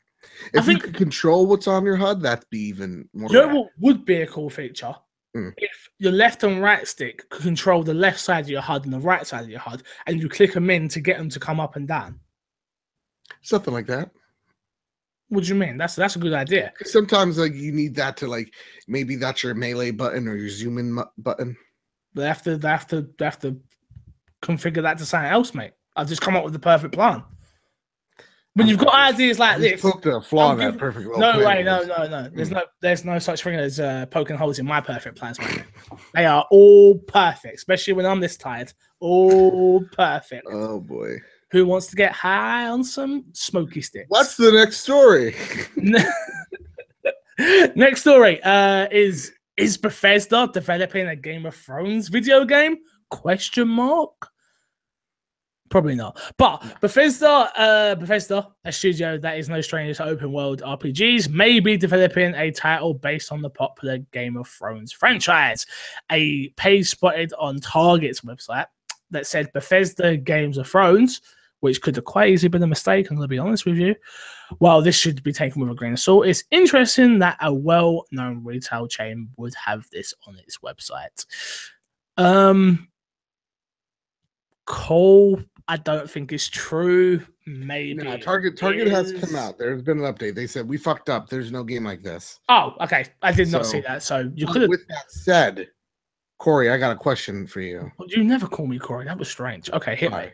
If you could control what's on your HUD, that'd be even more. You know what would be a cool feature? If your left and right stick could control the left side of your HUD and the right side of your HUD, and you click them in to get them to come up and down. Something like that. What do you mean? That's a good idea. Sometimes like you need that to like maybe that's your melee button or your zoom in button. They have to configure that to something else, mate. I've just come up with the perfect plan. When you've got ideas like this, poked a flaw in that perfect. No way, no. There's no such thing as poking holes in my perfect plans, mate. They are all perfect, especially when I'm this tired. All perfect. Oh boy. Who wants to get high on some smoky sticks? What's the next story? Next story is Bethesda developing a Game of Thrones video game? Question mark. Probably not. But Bethesda, a studio that is no stranger to open world RPGs, may be developing a title based on the popular Game of Thrones franchise. A page spotted on Target's website that said Bethesda Games of Thrones, which could have quite easily been a mistake, I'm going to be honest with you. While this should be taken with a grain of salt, it's interesting that a well-known retail chain would have this on its website. Cole, I don't think it's true. Maybe. No, Target has come out. There's been an update. They said we fucked up. There's no game like this. Oh, okay. I did not see that. So you could have. With that said, Corey, I got a question for you. You never call me Corey. That was strange. Okay, hit me.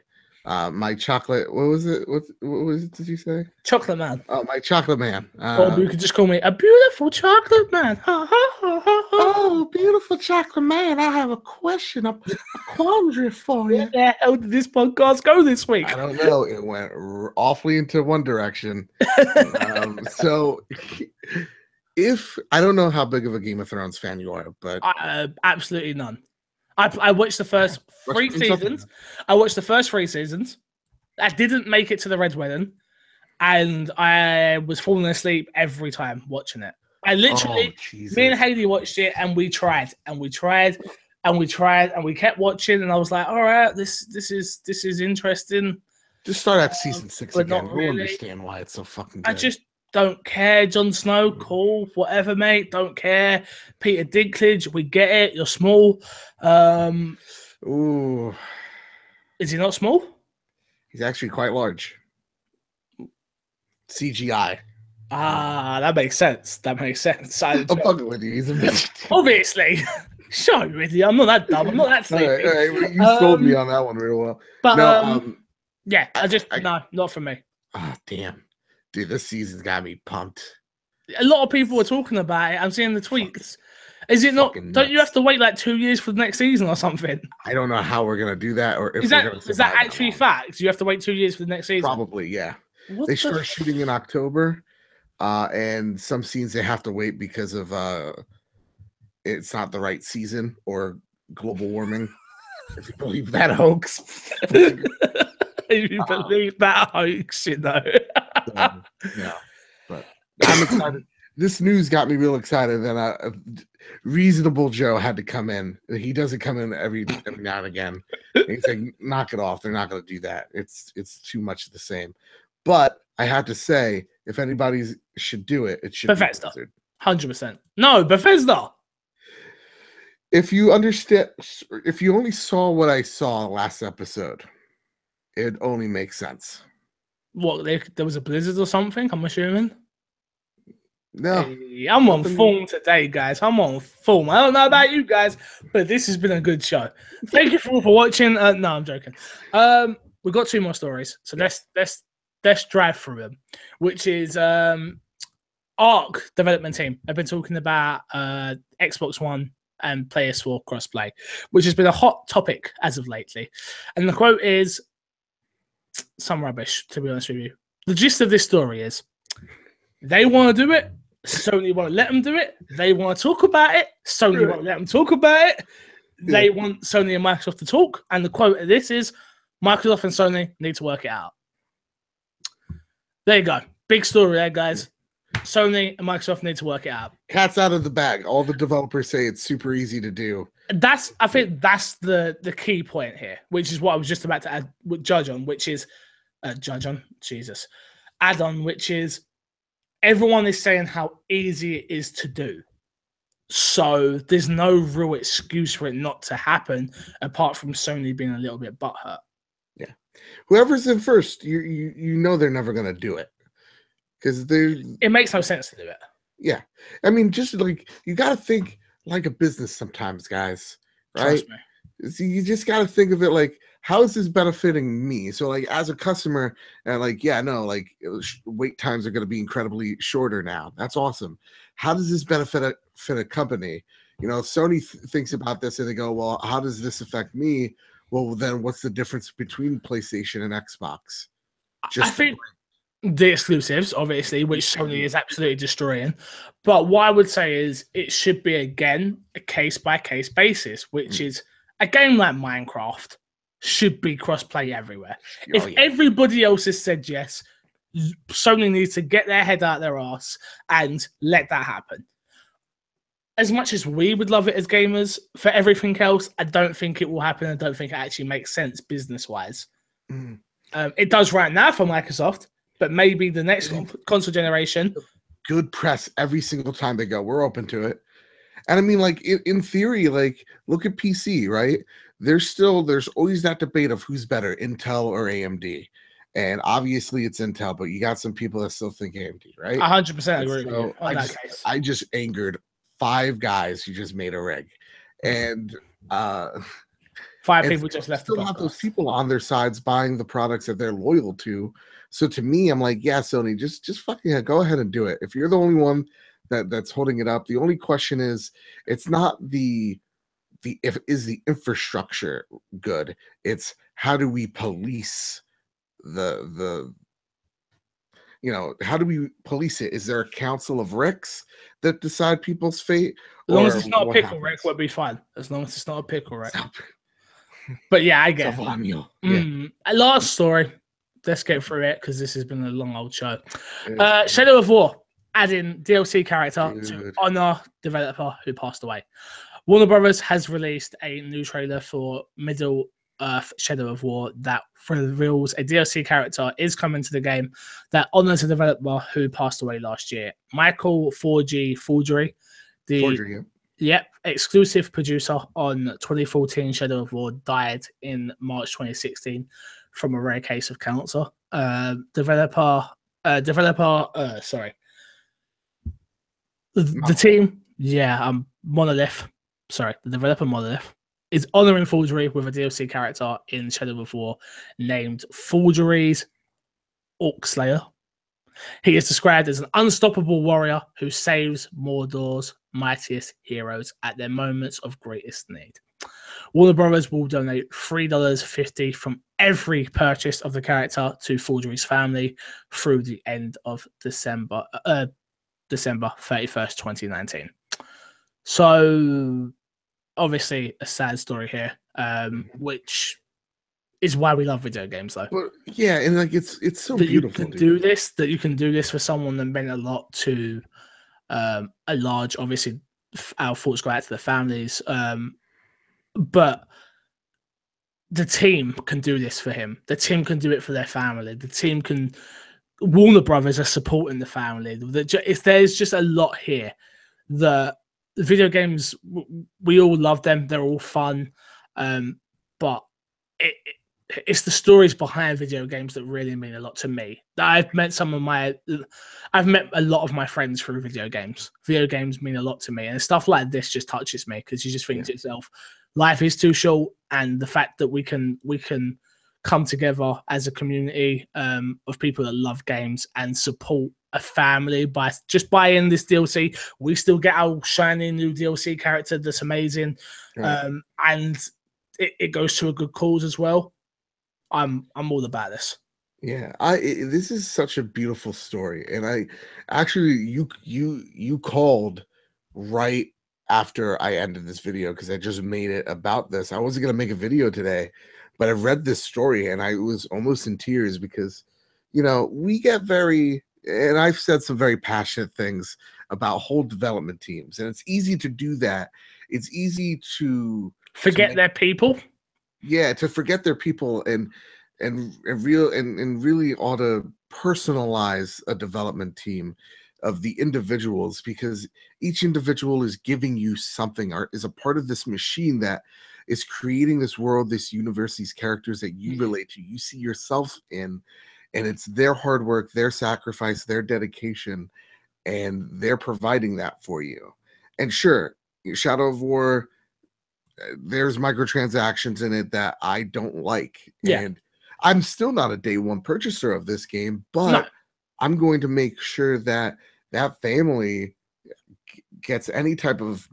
My chocolate. What was it? What was it? Did you say? Chocolate man. Oh, my chocolate man. Or you could just call me a beautiful chocolate man. Oh, beautiful chocolate man. I have a question, a quandary for you. Where the hell did this podcast go this week? I don't know. It went awfully into one direction. So, if I don't know how big of a Game of Thrones fan you are, but absolutely none. I watched the first 3 seasons. I watched the first 3 seasons. I didn't make it to the Red Wedding, and I was falling asleep every time watching it. I literally, me and Haley watched it, and we tried, and we tried, and we tried, and we kept watching, and I was like, all right, this is interesting. Just start at season 6 but again. not We'll really. understand why it's so fucking good. I just don't care. Jon Snow, cool, whatever, mate. Don't care. Peter Dinklage, we get it. You're small. Ooh, Is he not small? he's actually quite large. CGI. Ah, that makes sense. That makes sense. I'm fucking with you. He's a bitch. Obviously. Show with you. I'm not that dumb. I'm not that sleepy. All right. Well, you sold me on that one real well. But no, yeah, no, not for me. Oh, damn. Dude, this season's got me pumped. A lot of people are talking about it. I'm seeing the tweets. Is it not? Don't you have to wait like 2 years for the next season or something? I don't know how we're gonna do that, or if is that actually fact? You have to wait 2 years for the next season. Probably, yeah. They start shooting in October, and some scenes they have to wait because of it's not the right season or global warming. If you believe that hoax. If you believe that hoax, you know. Yeah, but I'm excited. This news got me real excited. Then Reasonable Joe had to come in. He doesn't come in every now and again. And he's like, knock it off. They're not going to do that. It's too much of the same. But I have to say, if anybody should do it, it should Bethesda. 100%. No, Bethesda. If you understand, if you only saw what I saw last episode, it only makes sense. What, there was a blizzard or something, I'm assuming? No. Hey, I'm on form today, guys. I'm on form. I don't know about you guys, but this has been a good show. Thank you for watching. No, I'm joking. We've got 2 more stories, so let's drive through them, which is Arc development team. I've been talking about Xbox One and PS4 crossplay, which has been a hot topic as of lately. And the quote is some rubbish, to be honest with you. The gist of this story is they want to do it, Sony won't let them do it. They want to talk about it, Sony won't let them talk about it. They want Sony and Microsoft to talk. And the quote of this is Microsoft and Sony need to work it out. There you go. Big story there, guys. Sony and Microsoft need to work it out. Cat's out of the bag. All the developers say it's super easy to do. I think that's the key point here, which is what I was just about to add, which is everyone is saying how easy it is to do. So there's no real excuse for it not to happen, apart from Sony being a little bit butthurt. Yeah. Whoever's in first, you know they're never going to do it. Because it makes no sense to do it. Yeah. I mean, just like, you got to think like a business sometimes, guys. Right? Trust me. So you just got to think of it like, how is this benefiting me? So like as a customer, and like, yeah, no, like wait times are going to be incredibly shorter now. That's awesome. How does this benefit a company? You know, Sony thinks about this and they go, well, how does this affect me? Well, then what's the difference between PlayStation and Xbox? I think the exclusives, obviously, which Sony is absolutely destroying. But what I would say is it should be, again, a case-by-case basis, which is a game like Minecraft should be cross-play everywhere. If everybody else has said yes, Sony needs to get their head out their ass and let that happen. As much as we would love it as gamers, for everything else, I don't think it will happen. I don't think it actually makes sense business-wise. It does right now for Microsoft, but maybe the next console generation. Good press every single time they go, we're open to it. And I mean, like, in theory, like, look at PC, right? There's always that debate of who's better, Intel or AMD. And obviously it's Intel, but you got some people that still think AMD, right? 100% agree with you on that case. I just angered 5 guys who just made a rig. And 5 people just left. Still have those people on their sides buying the products that they're loyal to. So to me, I'm like, yeah, Sony, just fucking go ahead and do it. If you're the only one that's holding it up, the only question is, it's not is the infrastructure good? It's how do we police how do we police it? Is there a council of Ricks that decide people's fate? As long as it's not a pickle Rick, we'll be fine. As long as it's not a pickle Rick. But yeah, I get it. Last story. Let's get through it because this has been a long old show. Shadow of War adding DLC character to honor developer who passed away. Warner Brothers has released a new trailer for Medal Earth Shadow of War that reveals a DLC character is coming to the game that honors a developer who passed away last year. Michael 4G Forgery, exclusive producer on 2014 Shadow of War, died in March 2016 from a rare case of cancer. The team, Monolith. Sorry, the developer Monolith is honoring Forgery with a DLC character in Shadow of War named Forgery's Orc Slayer. He is described as an unstoppable warrior who saves Mordor's mightiest heroes at their moments of greatest need. Warner Brothers will donate $3.50 from every purchase of the character to Forgery's family through the end of December 31st, 2019. So, obviously, a sad story here, which is why we love video games, though. But yeah, and like it's so that beautiful. That you can do this for someone that meant a lot to a large. Obviously, our thoughts go out to the families, but the team can do this for him. The team can do it for their family. The team can. Warner Brothers are supporting the family. There's just a lot here. The video games, we all love them. They're all fun, but it's the stories behind video games that really mean a lot to me. I've met a lot of my friends through video games. Video games mean a lot to me, and stuff like this just touches me because you just think to yourself, life is too short, and the fact that we can come together as a community of people that love games and support a family by just buying this DLC. We still get our shiny new DLC character that's amazing, and it goes to a good cause as well. I'm all about this. Yeah, this is such a beautiful story, and I actually you called right after I ended this video because I just made it about this. I wasn't gonna make a video today, but I read this story and I was almost in tears because, we get and I've said some very passionate things about whole development teams, and it's easy to do that. It's easy to forget their people. Yeah, to forget their people and really ought to personalize a development team of the individuals, because each individual is giving you something, or is a part of this machine that is creating this world, this universe, these characters that you relate to, you see yourself in, and it's their hard work, their sacrifice, their dedication, and they're providing that for you. And sure, Shadow of War, there's microtransactions in it that I don't like. Yeah. And I'm still not a day one purchaser of this game, but I'm going to make sure that that family gets any type of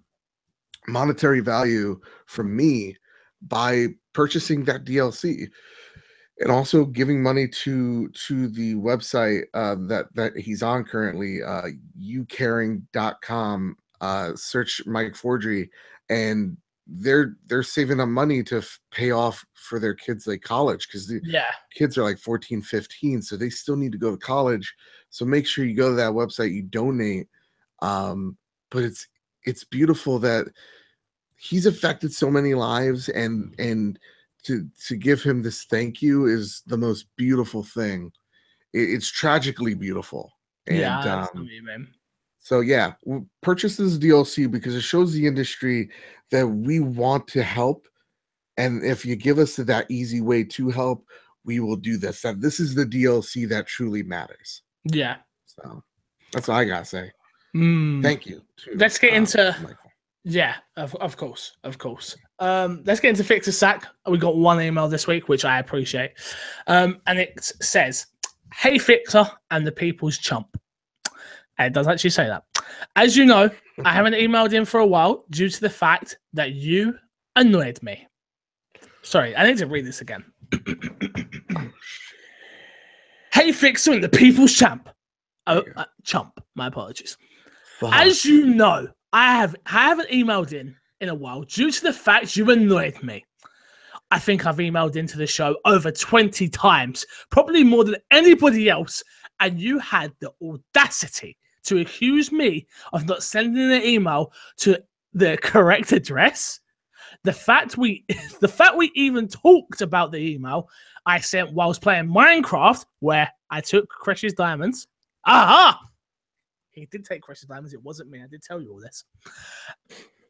monetary value from me by purchasing that DLC, and also giving money to the website that he's on currently, youcaring.com. Search Mike Forgery, and they're saving up money to pay off for their kids like college, because the kids are like 14, 15, so they still need to go to college. So make sure you go to that website, you donate. But it's beautiful that he's affected so many lives, and to give him this thank you is the most beautiful thing. It's tragically beautiful. And so yeah, purchase this DLC because it shows the industry that we want to help, and if you give us that easy way to help, we will do this. That this is the DLC that truly matters. Yeah. So that's all I gotta say. Thank you. Let's get into Michael. Yeah, of course. Let's get into Fixer Sack. We got one email this week, which I appreciate, and it says, "Hey Fixer and the people's chump." And it does actually say that. As you know, I haven't emailed in for a while due to the fact that you annoyed me. Sorry, I need to read this again. Hey Fixer and the people's champ. Chump, my apologies. Fuck. As you know, I haven't emailed in a while due to the fact you annoyed me. I think I've emailed into the show over 20 times, probably more than anybody else, and you had the audacity to accuse me of not sending an email to the correct address. The fact we even talked about the email I sent whilst playing Minecraft, where I took Crash's diamonds. Aha! He did take Crash's diamonds. It wasn't me. I did tell you all this.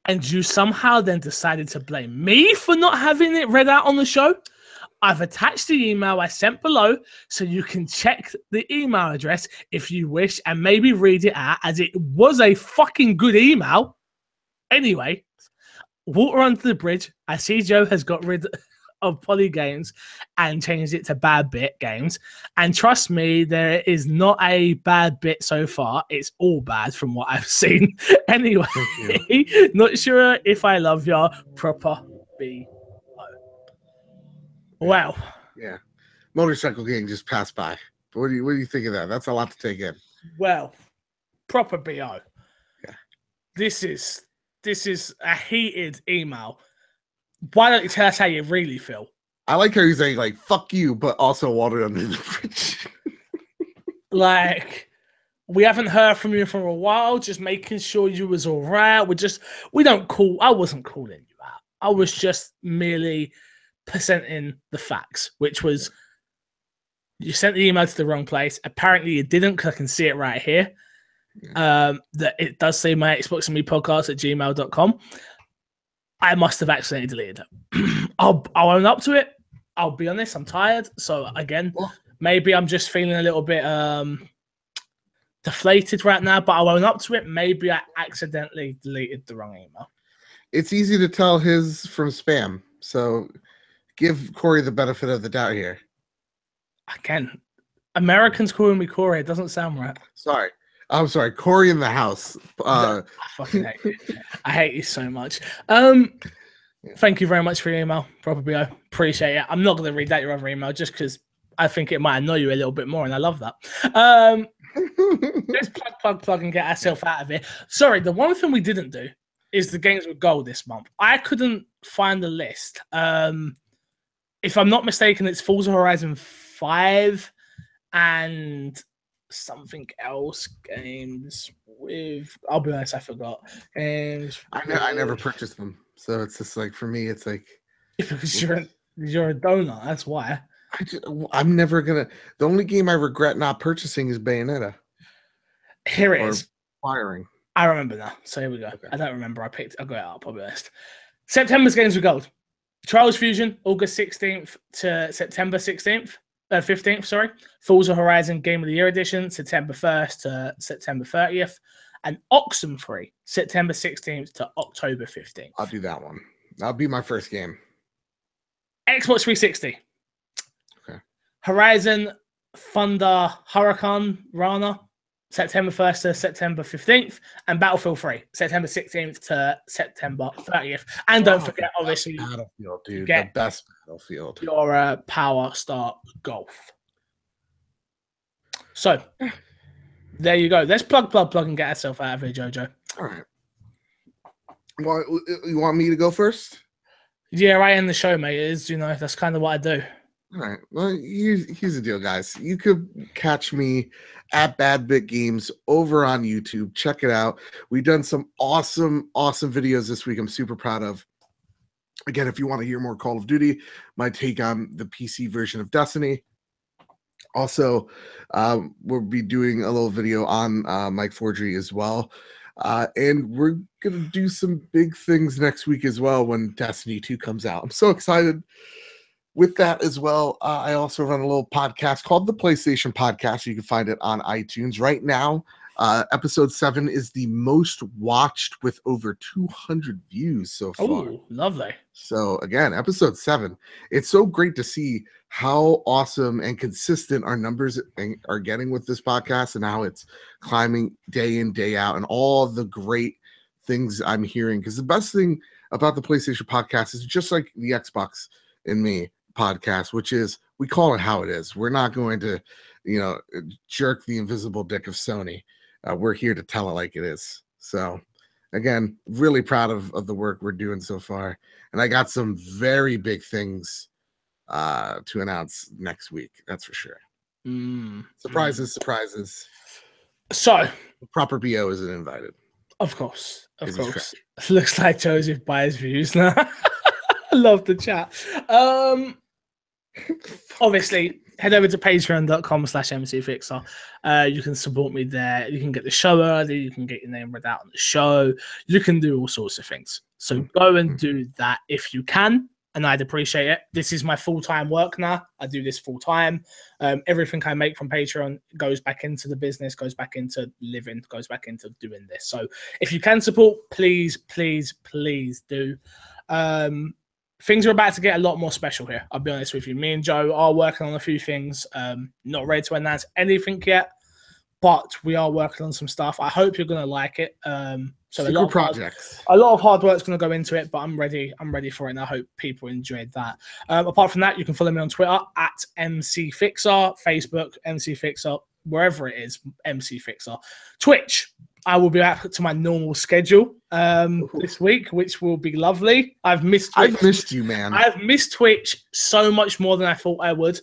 And you somehow then decided to blame me for not having it read out on the show. I've attached the email I sent below so you can check the email address if you wish and maybe read it out, as it was a fucking good email. Anyway, water under the bridge. I see Joe has got rid of Poly Games and changed it to Bad Bit Games. And trust me, there is not a bad bit so far. It's all bad from what I've seen. Anyway, not sure if I love your proper B. Wow. Yeah. Motorcycle Gang just passed by. What do you think of that? That's a lot to take in. Well, proper BO. Yeah. This is a heated email. Why don't you tell us how you really feel? I like how he's saying, like, fuck you, but also water under the bridge. Like, we haven't heard from you for a while, just making sure you was all right. I wasn't calling you out. I was just merely presenting the facts, which was you sent the email to the wrong place. Apparently you didn't, because I can see it right here. That it does say my Xbox and Me podcast at gmail.com. I must have accidentally deleted it. I'll own up to it. I'll be honest, I'm tired. So again, maybe I'm just feeling a little bit deflated right now, but I'll own up to it. Maybe I accidentally deleted the wrong email. It's easy to tell his from spam. So give Corey the benefit of the doubt here. Again, Americans calling me Corey. It doesn't sound right. Sorry. I'm sorry. Corey in the house. I fucking hate you. I hate you so much. Thank you very much for your email. Probably I appreciate it. I'm not going to read out your other email just because I think it might annoy you a little bit more, and I love that. Let's plug and get ourselves out of it. Sorry, the one thing we didn't do is the games with gold this month. I couldn't find the list. If I'm not mistaken, it's Forza Horizon 5 and something else games with. I'll be honest, I forgot. Games. I never purchased them, so it's just like for me, it's like because you're a donut. That's why. I'm never gonna. The only game I regret not purchasing is Bayonetta. Here it is. Firing. I remember now. So here we go. Okay. I don't remember. I got it out. I'll be honest. September's games with gold. Trials Fusion, August 16th to September 15th, sorry. Forza Horizon Game of the Year Edition, September 1st to September 30th. And Oxenfree, September 16th to October 15th. I'll do that one. That'll be my first game. Xbox 360. Okay. Horizon Thunder Huracan Rana, September 1st to September 15th, and Battlefield 3, September 16th to September 30th. And don't forget, obviously, Battlefield, dude, the best Battlefield. Your Power Star Golf. So, there you go. Let's plug, and get ourselves out of here, Jojo. All right. You want me to go first? Yeah, I end the show, mate. That's kind of what I do. All right. Well, here's the deal, guys. You could catch me at Bad Bit Games over on YouTube. Check it out. We've done some awesome videos this week. I'm super proud of. Again, if you want to hear more Call of Duty, my take on the PC version of Destiny. Also, we'll be doing a little video on Mike Forgery as well. And we're going to do some big things next week as well when Destiny 2 comes out. I'm so excited. With that as well, I also run a little podcast called The PlayStation Podcast. You can find it on iTunes. Right now, episode 7 is the most watched with over 200 views so far. Oh, lovely. So again, episode 7. It's so great to see how awesome and consistent our numbers are getting with this podcast and how it's climbing day in, day out, and all the great things I'm hearing. Because the best thing about the PlayStation Podcast is just like the Xbox and Me podcast, which is we call it how it is. We're not going to, jerk the invisible dick of Sony. We're here to tell it like it is. So again, really proud of the work we're doing so far. And I got some very big things to announce next week. That's for sure. Surprises. So proper BO isn't invited. Of course. Looks like Joseph buys views now. I love the chat. Obviously, head over to patreon.com/mcfixer. You can support me there. You can get the show early. You can get your name read out on the show. You can do all sorts of things. So go and do that if you can, and I'd appreciate it. This is my full-time work now. I do this full-time. Everything I make from Patreon goes back into the business, goes back into living, goes back into doing this. So if you can support, please, please, please do. Things are about to get a lot more special here. I'll be honest with you. Me and Joe are working on a few things. Not ready to announce anything yet, but we are working on some stuff. I hope you're going to like it. So Secret projects. A lot of hard work is going to go into it, but I'm ready. I'm ready for it, and I hope people enjoyed that. Apart from that, you can follow me on Twitter at MCFixer, Facebook MCFixer, wherever it is, MCFixer. Twitch, I will be back to my normal schedule this week, which will be lovely. I've missed Twitch. I've missed you, man. I've missed Twitch so much more than I thought I would.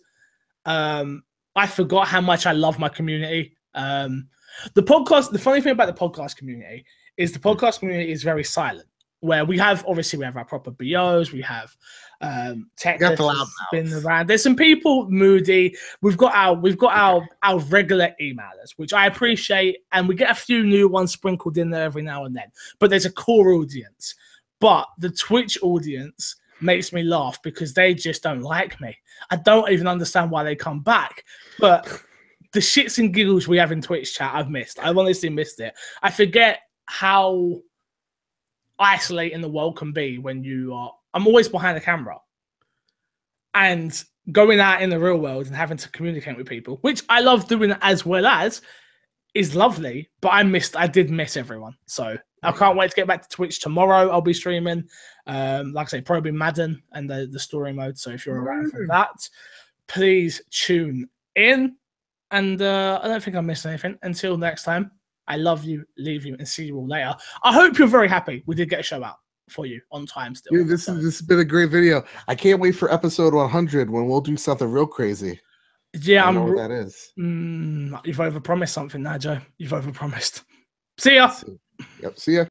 I forgot how much I love my community. The funny thing about the podcast community is the podcast community is very silent. Where we have our proper BOs, we have tech been around. There's some people moody. We've got our regular emailers, which I appreciate, and we get a few new ones sprinkled in there every now and then. But there's a core audience. But the Twitch audience makes me laugh because they just don't like me. I don't even understand why they come back. But the shits and giggles we have in Twitch chat, I've missed. I've honestly missed it. I forget how isolating the world can be when I'm always behind the camera, and going out in the real world and having to communicate with people, which I love doing as well as, is lovely, but I did miss everyone. So I can't wait to get back to Twitch tomorrow. I'll be streaming, like I say, probably Madden and the story mode. So if you're around for that, please tune in. And I don't think I missed anything. Until next time, I love you, leave you, and see you all later. I hope you're very happy we did get a show out for you on time still. Dude, this has been a great video. I can't wait for episode 100 when we'll do something real crazy. Yeah, I know what that is. You've overpromised something now, Joe. You've overpromised. See ya. Yep, see ya.